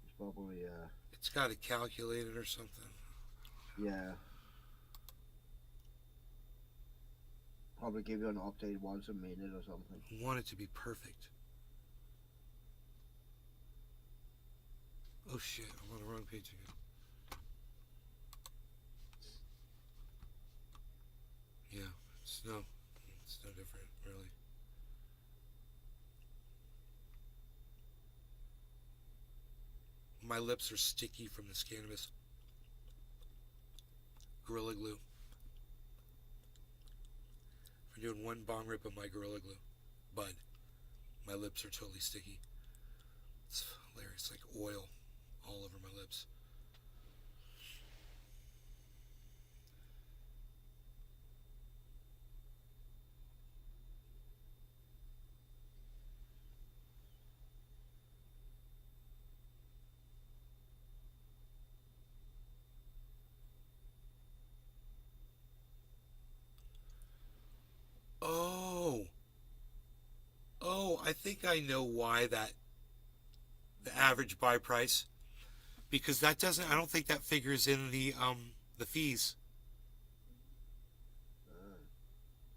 It's probably It's got to calculate it or something. yeah. Probably give you an update once a minute or something. I want it to be perfect. Oh shit, I'm on the wrong page again. Yeah, it's no different, really. My lips are sticky from this cannabis. Gorilla Glue. I'm doing one bong rip of my Gorilla Glue bud. My lips are totally sticky. It's hilarious, like oil all over my lips. I think I know why the average buy price, because I don't think that figures in the fees.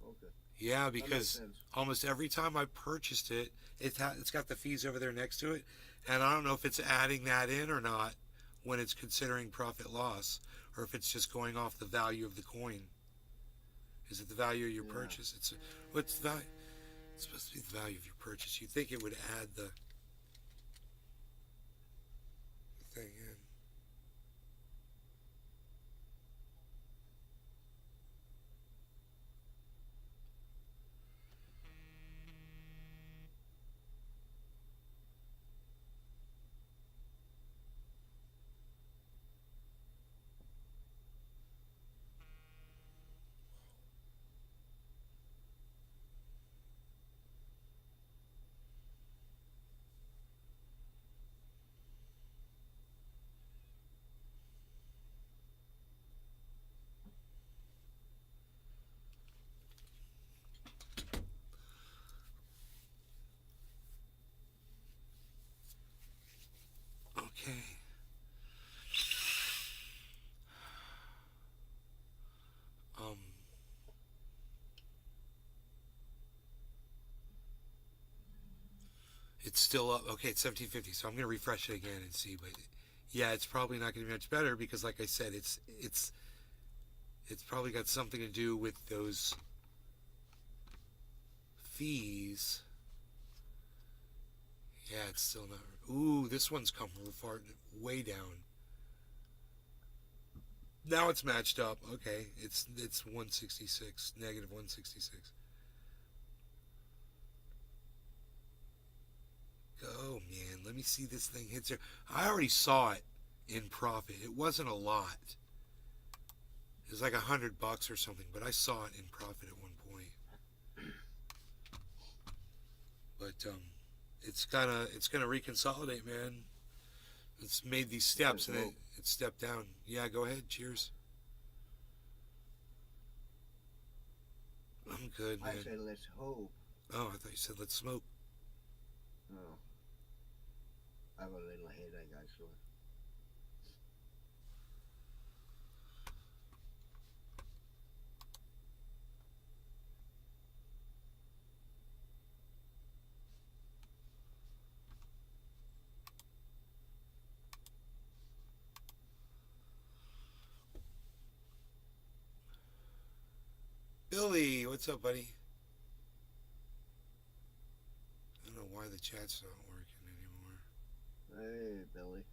Okay. Yeah, That because makes sense. almost every time I purchased it, it's got the fees over there next to it, and I don't know if it's adding that in or not when it's considering profit loss, or if it's just going off the value of the coin. Is it the value of your purchase? What's the value? It's supposed to be the value of your purchase. You'd think it would add the thing in. Okay. It's still up. Okay, it's 1750. So I'm gonna refresh it again and see. But yeah, it's probably not gonna be much better because, like I said, it's probably got something to do with those fees. Yeah, it's still not. Ooh, this one's come far way down. Now it's matched up. Okay, it's 166, negative 166. Go, man. Let me see this thing hit there. I already saw it in profit. It wasn't a lot. It was like $100 or something, but I saw it in profit at one point. But it's gonna reconsolidate, man. It's made these steps and it stepped down. Yeah, go ahead. Cheers. I'm good, man. I said let's hope. Oh, I thought you said let's smoke. No. I have a little headache actually. Billy, What's up, buddy? I don't know why the chat's not working anymore. Hey, Billy.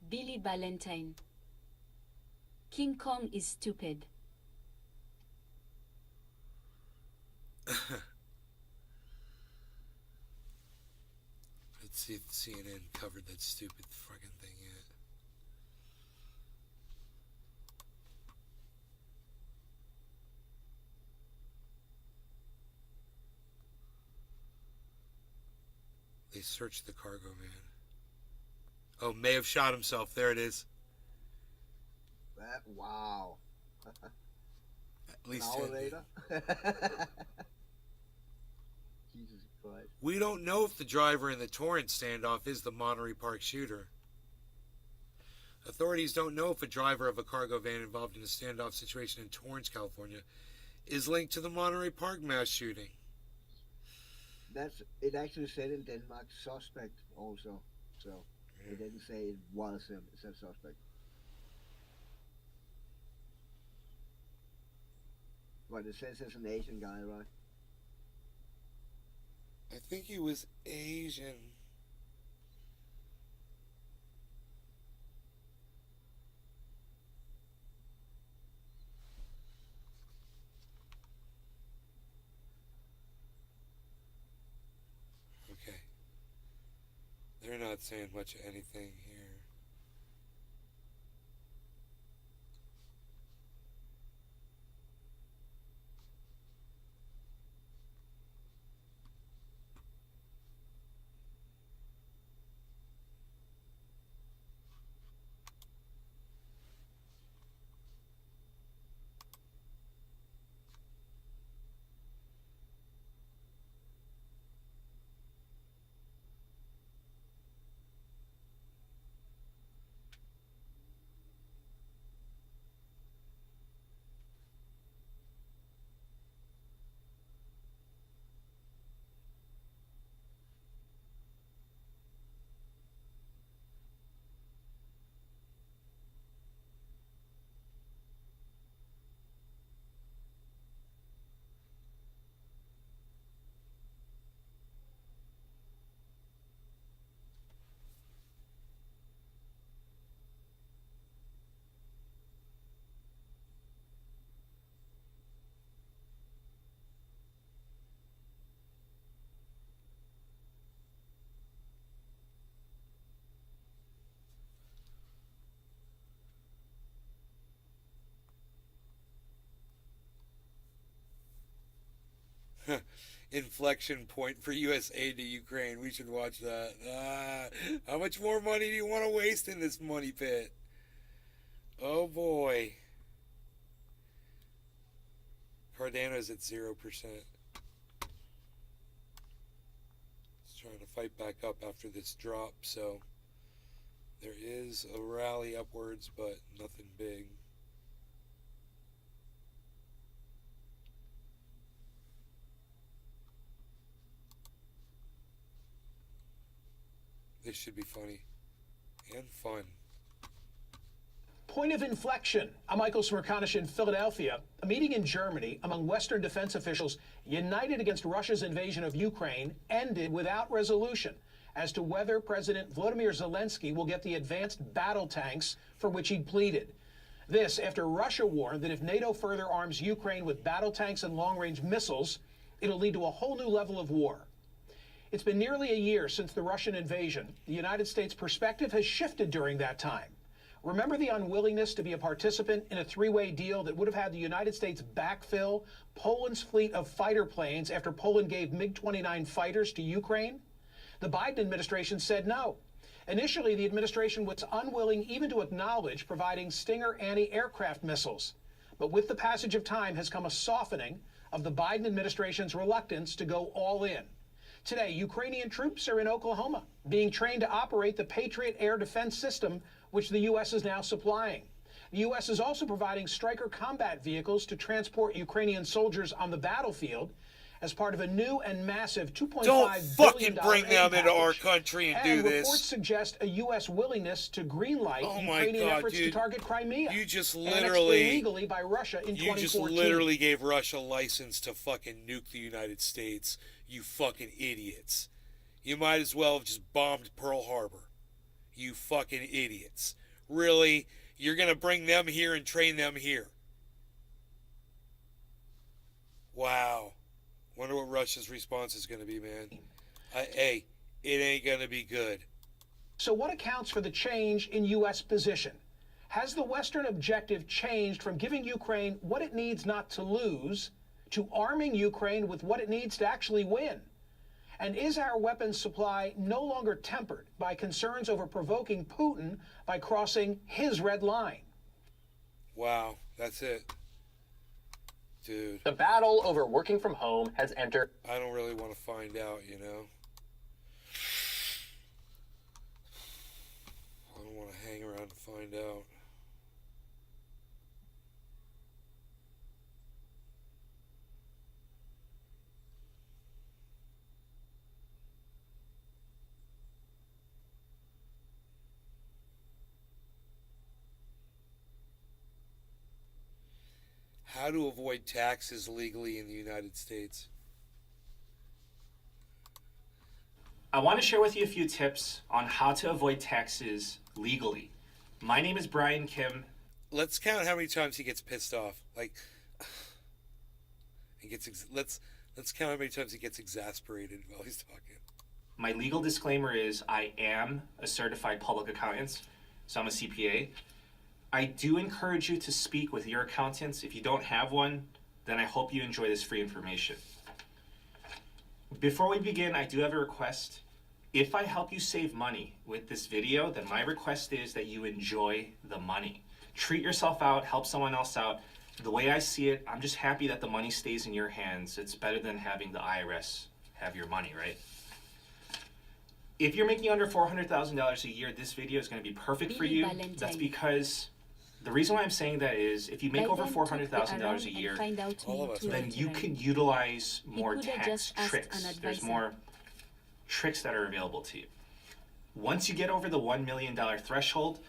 Billy Ballantyne. King Kong is stupid. Let's see if CNN covered that stupid fucking thing yet. They searched the cargo van. Oh, may have shot himself. There it is. That, wow. At least An hour 10 later. Jesus Christ. We don't know if the driver in the Torrance standoff is the Monterey Park shooter. Authorities don't know if a driver of a cargo van involved in a standoff situation in Torrance, California, is linked to the Monterey Park mass shooting. It actually said in Denmark suspect also. So it didn't say it was him, it said suspect. But it says it's an Asian guy, right? I think he was Asian. Okay. They're not saying much of anything here. Inflection point for U.S. aid to Ukraine. We should watch that. How much more money do you want to waste in this money pit? Oh boy. Cardano's at 0%. It's trying to fight back up after this drop, so there is a rally upwards, but nothing big. This should be funny and fun. Point of inflection. I'm Michael Smerconish in Philadelphia. A meeting in Germany among Western defense officials united against Russia's invasion of Ukraine ended without resolution as to whether President Volodymyr Zelensky will get the advanced battle tanks for which he pleaded. This after Russia warned that if NATO further arms Ukraine with battle tanks and long-range missiles, it'll lead to a whole new level of war. It's been nearly a year since the Russian invasion. The United States' perspective has shifted during that time. Remember the unwillingness to be a participant in a three-way deal that would have had the United States backfill Poland's fleet of fighter planes after Poland gave MiG-29 fighters to Ukraine? The Biden administration said no. Initially, the administration was unwilling even to acknowledge providing Stinger anti-aircraft missiles. But with the passage of time has come a softening, of the Biden administration's reluctance to go all in. Today, Ukrainian troops are in Oklahoma, being trained to operate the Patriot air defense system, which the U.S. is now supplying. The U.S. is also providing Stryker combat vehicles to transport Ukrainian soldiers on the battlefield as part of a new and massive $2.5 Don't billion fucking bring aid them into our package. country and do Reports this. suggest a U.S. willingness to greenlight Oh my Ukrainian God, efforts dude. to target Crimea. You just annexed literally- illegally by Russia in You 2014. just literally gave Russia a license to fucking nuke the United States. You fucking idiots. You might as well have just bombed Pearl Harbor. You fucking idiots. Really? You're going to bring them here and train them here? Wow. Wonder what Russia's response is going to be, man. Hey, it ain't going to be good. So what accounts for the change in U.S. position? Has the Western objective changed from giving Ukraine what it needs not to lose to arming Ukraine with what it needs to actually win? And is our weapons supply no longer tempered by concerns over provoking Putin by crossing his red line? Wow, that's it. Dude. The battle over working from home has entered. I don't really want to find out, you know? I don't want to hang around to find out. How to avoid taxes legally in the United States. I want to share with you a few tips on how to avoid taxes legally. My name is Brian Kim. Let's count how many times he gets pissed off. Like, let's count how many times he gets exasperated while he's talking. My legal disclaimer is I am a certified public accountant, so I'm a CPA. I do encourage you to speak with your accountants. If you don't have one, then I hope you enjoy this free information. Before we begin, I do have a request. If I help you save money with this video, then my request is that you enjoy the money. Treat yourself out, help someone else out. The way I see it, I'm just happy that the money stays in your hands. It's better than having the IRS have your money, right? If you're making under $400,000 a year, this video is going to be perfect for you. That's because the reason why I'm saying that is if you make over $400,000 a year, then you can utilize more tax tricks. There's more tricks that are available to you. Once you get over the $1 million threshold,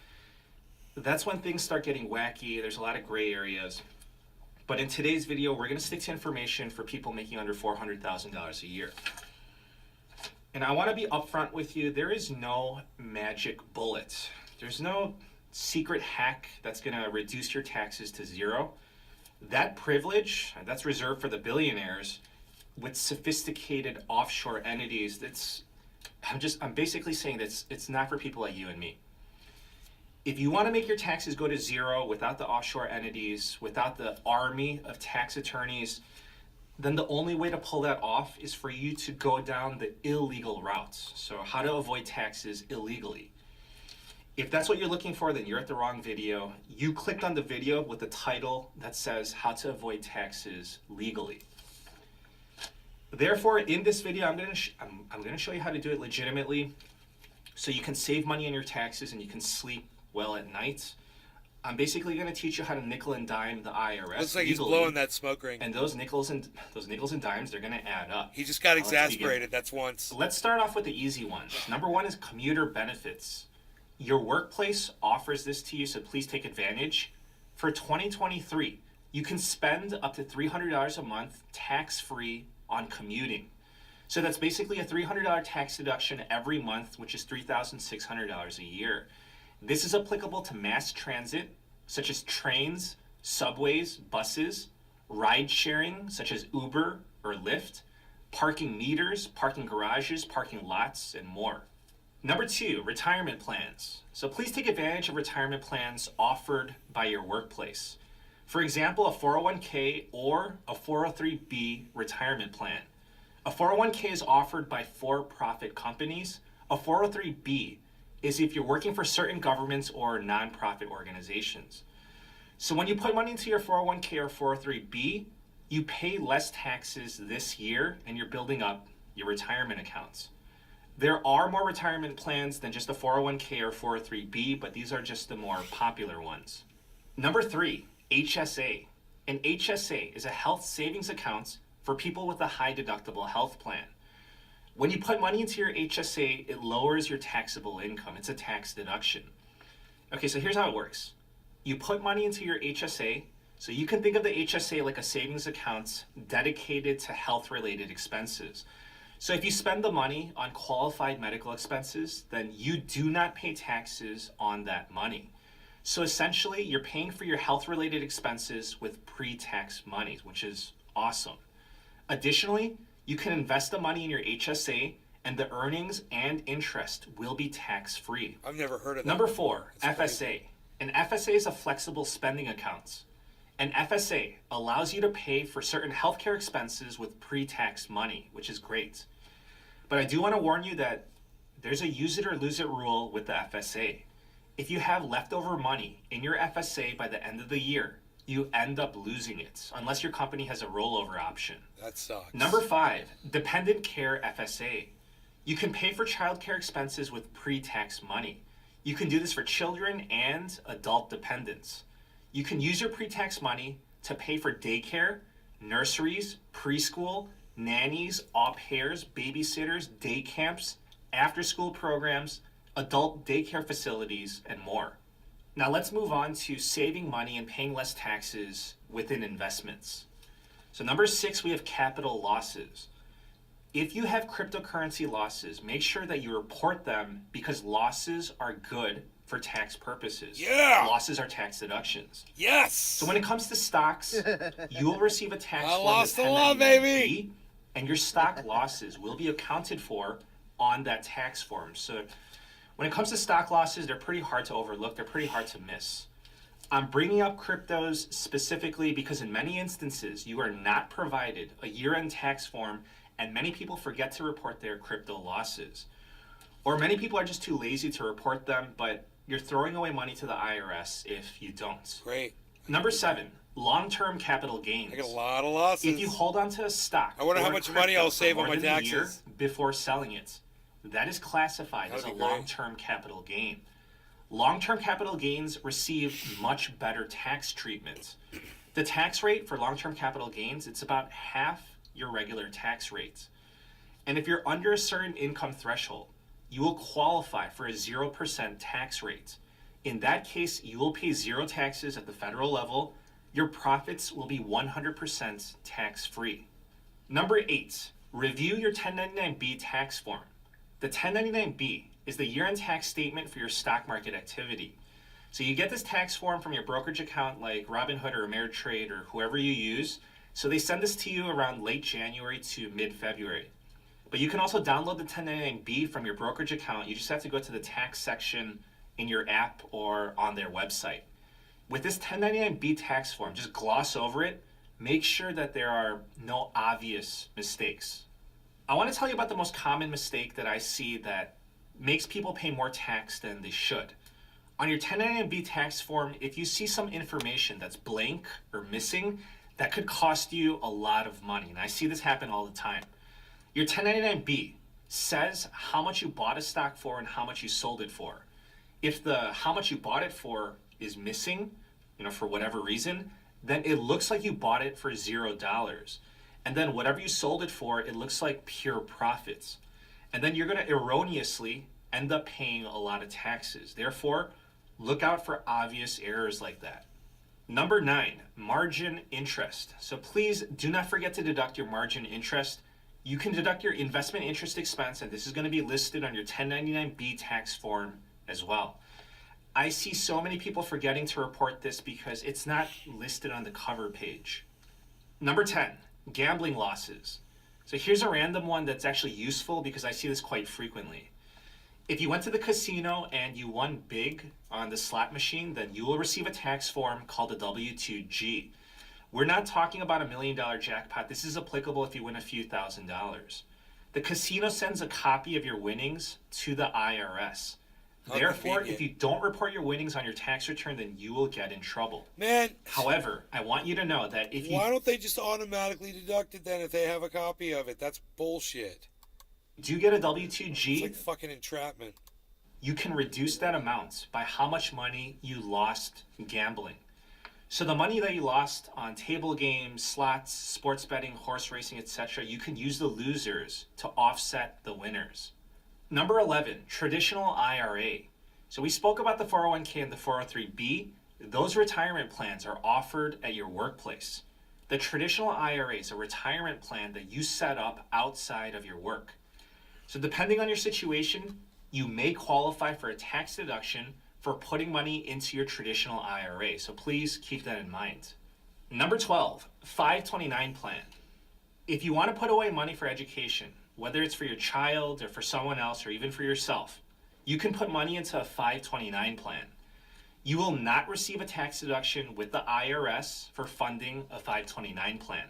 that's when things start getting wacky. There's a lot of gray areas. But in today's video, we're going to stick to information for people making under $400,000 a year. And I want to be upfront with you. There is no magic bullet. There's no secret hack that's going to reduce your taxes to zero. That privilege, that's reserved for the billionaires with sophisticated offshore entities. I'm basically saying that it's not for people like you and me. If you want to make your taxes go to zero without the offshore entities, without the army of tax attorneys, then the only way to pull that off is for you to go down the illegal routes. So how to avoid taxes illegally. If that's what you're looking for, then you're at the wrong video. You clicked on the video with the title that says how to avoid taxes legally. Therefore, in this video, I'm going to show you how to do it legitimately so you can save money on your taxes and you can sleep well at night. I'm basically going to teach you how to nickel and dime the IRS. Looks like legally, he's blowing that smoke ring. And those nickels and dimes, they're going to add up. He just got exasperated. That's once. Let's start off with the easy ones. Number one is commuter benefits. Your workplace offers this to you, so please take advantage. For 2023, you can spend up to $300 a month tax-free on commuting. So that's basically a $300 tax deduction every month, which is $3,600 a year. This is applicable to mass transit, such as trains, subways, buses, ride sharing, such as Uber or Lyft, parking meters, parking garages, parking lots, and more. Number two, retirement plans. So please take advantage of retirement plans offered by your workplace. For example, a 401k or a 403b retirement plan. A 401k is offered by for-profit companies. A 403b is if you're working for certain governments or nonprofit organizations. So when you put money into your 401k or 403b, you pay less taxes this year and you're building up your retirement accounts. There are more retirement plans than just a 401k or 403b, but these are just the more popular ones. Number 3, HSA. An HSA is a health savings account for people with a high deductible health plan. When you put money into your HSA, it lowers your taxable income. It's a tax deduction. Okay, so here's how it works. You put money into your HSA, so you can think of the HSA like a savings account dedicated to health-related expenses. So if you spend the money on qualified medical expenses, then you do not pay taxes on that money. So essentially, you're paying for your health-related expenses with pre-tax money, which is awesome. Additionally, you can invest the money in your HSA and the earnings and interest will be tax-free. I've never heard of that. Number 4, That's FSA. crazy. An FSA is a flexible spending account. An FSA allows you to pay for certain healthcare expenses with pre-tax money, which is great. But I do want to warn you that there's a use it or lose it rule with the FSA. If you have leftover money in your FSA by the end of the year, you end up losing it, unless your company has a rollover option. That sucks. Number 5, Dependent Care FSA. You can pay for childcare expenses with pre-tax money. You can do this for children and adult dependents. You can use your pre-tax money to pay for daycare, nurseries, preschool, nannies, au pairs, babysitters, day camps, after-school programs, adult daycare facilities, and more. Now let's move on to saving money and paying less taxes within investments. So number 6, we have capital losses. If you have cryptocurrency losses, make sure that you report them because losses are good for tax purposes. Yeah! Losses are tax deductions. Yes! So when it comes to stocks, you will receive a tax I form lost with a lot, 1099B, baby! and your stock losses will be accounted for on that tax form. So when it comes to stock losses, they're pretty hard to overlook. They're pretty hard to miss. I'm bringing up cryptos specifically because in many instances, you are not provided a year-end tax form, and many people forget to report their crypto losses. Or many people are just too lazy to report them, but you're throwing away money to the IRS if you don't. Great. Number 7, long-term capital gains. I got a lot of losses. If you hold on to a stock, I wonder or how a much crypto money I'll for save on more my than a year taxes. before selling it, that is classified as a That'd be great. long-term capital gain. Long-term capital gains receive much better tax treatment. The tax rate for long-term capital gains, it's about half your regular tax rate. And if you're under a certain income threshold, you will qualify for a 0% tax rate. In that case, you will pay 0 taxes at the federal level. Your profits will be 100% tax-free. Number 8, review your 1099B tax form. The 1099B is the year-end tax statement for your stock market activity. So you get this tax form from your brokerage account like Robinhood or Ameritrade or whoever you use. So they send this to you around late January to mid-February. But you can also download the 1099B from your brokerage account. You just have to go to the tax section in your app or on their website. With this 1099B tax form, just gloss over it. Make sure that there are no obvious mistakes. I want to tell you about the most common mistake that I see that makes people pay more tax than they should. On your 1099B tax form, if you see some information that's blank or missing, that could cost you a lot of money. And I see this happen all the time. Your 1099B says how much you bought a stock for and how much you sold it for. If the how much you bought it for is missing, for whatever reason, then it looks like you bought it for $0. And then whatever you sold it for, it looks like pure profits. And then you're going to erroneously end up paying a lot of taxes. Therefore, look out for obvious errors like that. Number 9, margin interest. So please do not forget to deduct your margin interest. You can deduct your investment interest expense, and this is going to be listed on your 1099B tax form as well. I see so many people forgetting to report this because it's not listed on the cover page. Number 10, gambling losses. So here's a random one that's actually useful because I see this quite frequently. If you went to the casino and you won big on the slot machine, then you will receive a tax form called a W-2G. We're not talking about $1 million jackpot. This is applicable if you win a few $1,000s. The casino sends a copy of your winnings to the IRS. How Therefore, convenient. if you don't report your winnings on your tax return, then you will get in trouble. Man, However, I want you to know that if you why don't they just automatically deduct it then if they have a copy of it? That's bullshit. do get a W-2G, It's like fucking entrapment. you can reduce that amount by how much money you lost gambling. So the money that you lost on table games, slots, sports betting, horse racing, etc., you can use the losers to offset the winners. Number 11, traditional IRA. So we spoke about the 401k and the 403b. Those retirement plans are offered at your workplace. The traditional IRA is a retirement plan that you set up outside of your work. So depending on your situation, you may qualify for a tax deduction for putting money into your traditional IRA. So please keep that in mind. Number 12, 529 plan. If you want to put away money for education, whether it's for your child or for someone else or even for yourself, you can put money into a 529 plan. You will not receive a tax deduction with the IRS for funding a 529 plan.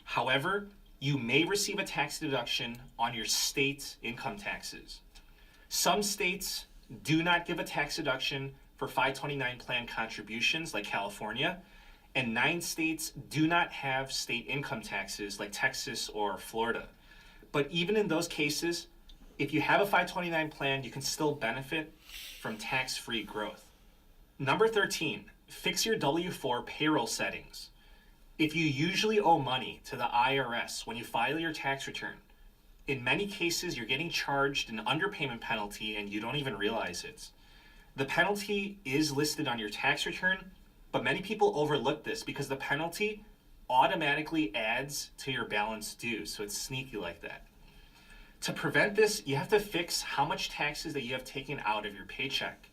However, you may receive a tax deduction on your state income taxes. Some states do not give a tax deduction for 529 plan contributions like California, and 9 states do not have state income taxes like Texas or Florida. But even in those cases, if you have a 529 plan, you can still benefit from tax-free growth. Number 13, fix your W-4 payroll settings. If you usually owe money to the IRS when you file your tax return, in many cases you're getting charged an underpayment penalty and you don't even realize it. The penalty is listed on your tax return, but many people overlook this because the penalty automatically adds to your balance due, so it's sneaky like that. To prevent this, you have to fix how much taxes that you have taken out of your paycheck.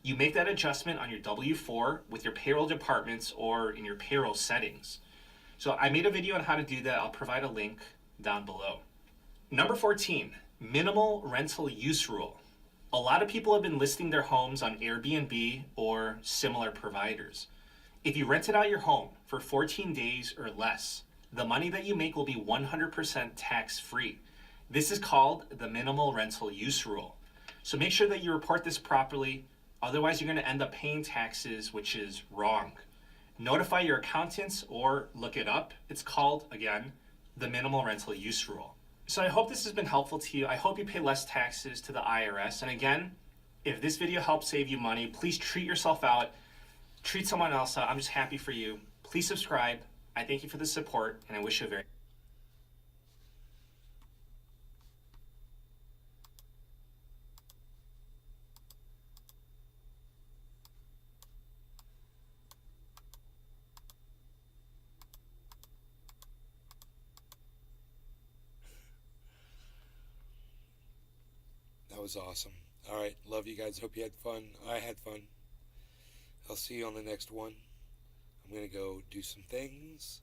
You make that adjustment on your W-4 with your payroll departments or in your payroll settings. So I made a video on how to do that. I'll provide a link down below. Number 14, minimal rental use rule. A lot of people have been listing their homes on Airbnb or similar providers. If you rented out your home for 14 days or less, the money that you make will be 100% tax-free. This is called the minimal rental use rule. So make sure that you report this properly. Otherwise, you're going to end up paying taxes, which is wrong. Notify your accountants or look it up. It's called, again, the minimal rental use rule. So I hope this has been helpful to you. I hope you pay less taxes to the IRS. And again, if this video helps save you money, please treat yourself out. Treat someone else out. I'm just happy for you. Please subscribe. I thank you for the support, and I wish you a very That was awesome. All right, love you guys. Hope you had fun. I had fun. I'll see you on the next one. I'm going to go do some things,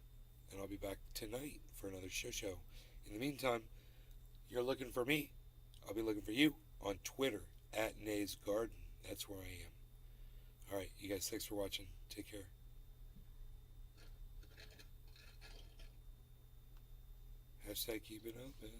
and I'll be back tonight for another show. In the meantime, you're looking for me. I'll be looking for you on Twitter at Nay's Garden. That's where I am. All right, you guys, thanks for watching. Take care. Hashtag keep it open.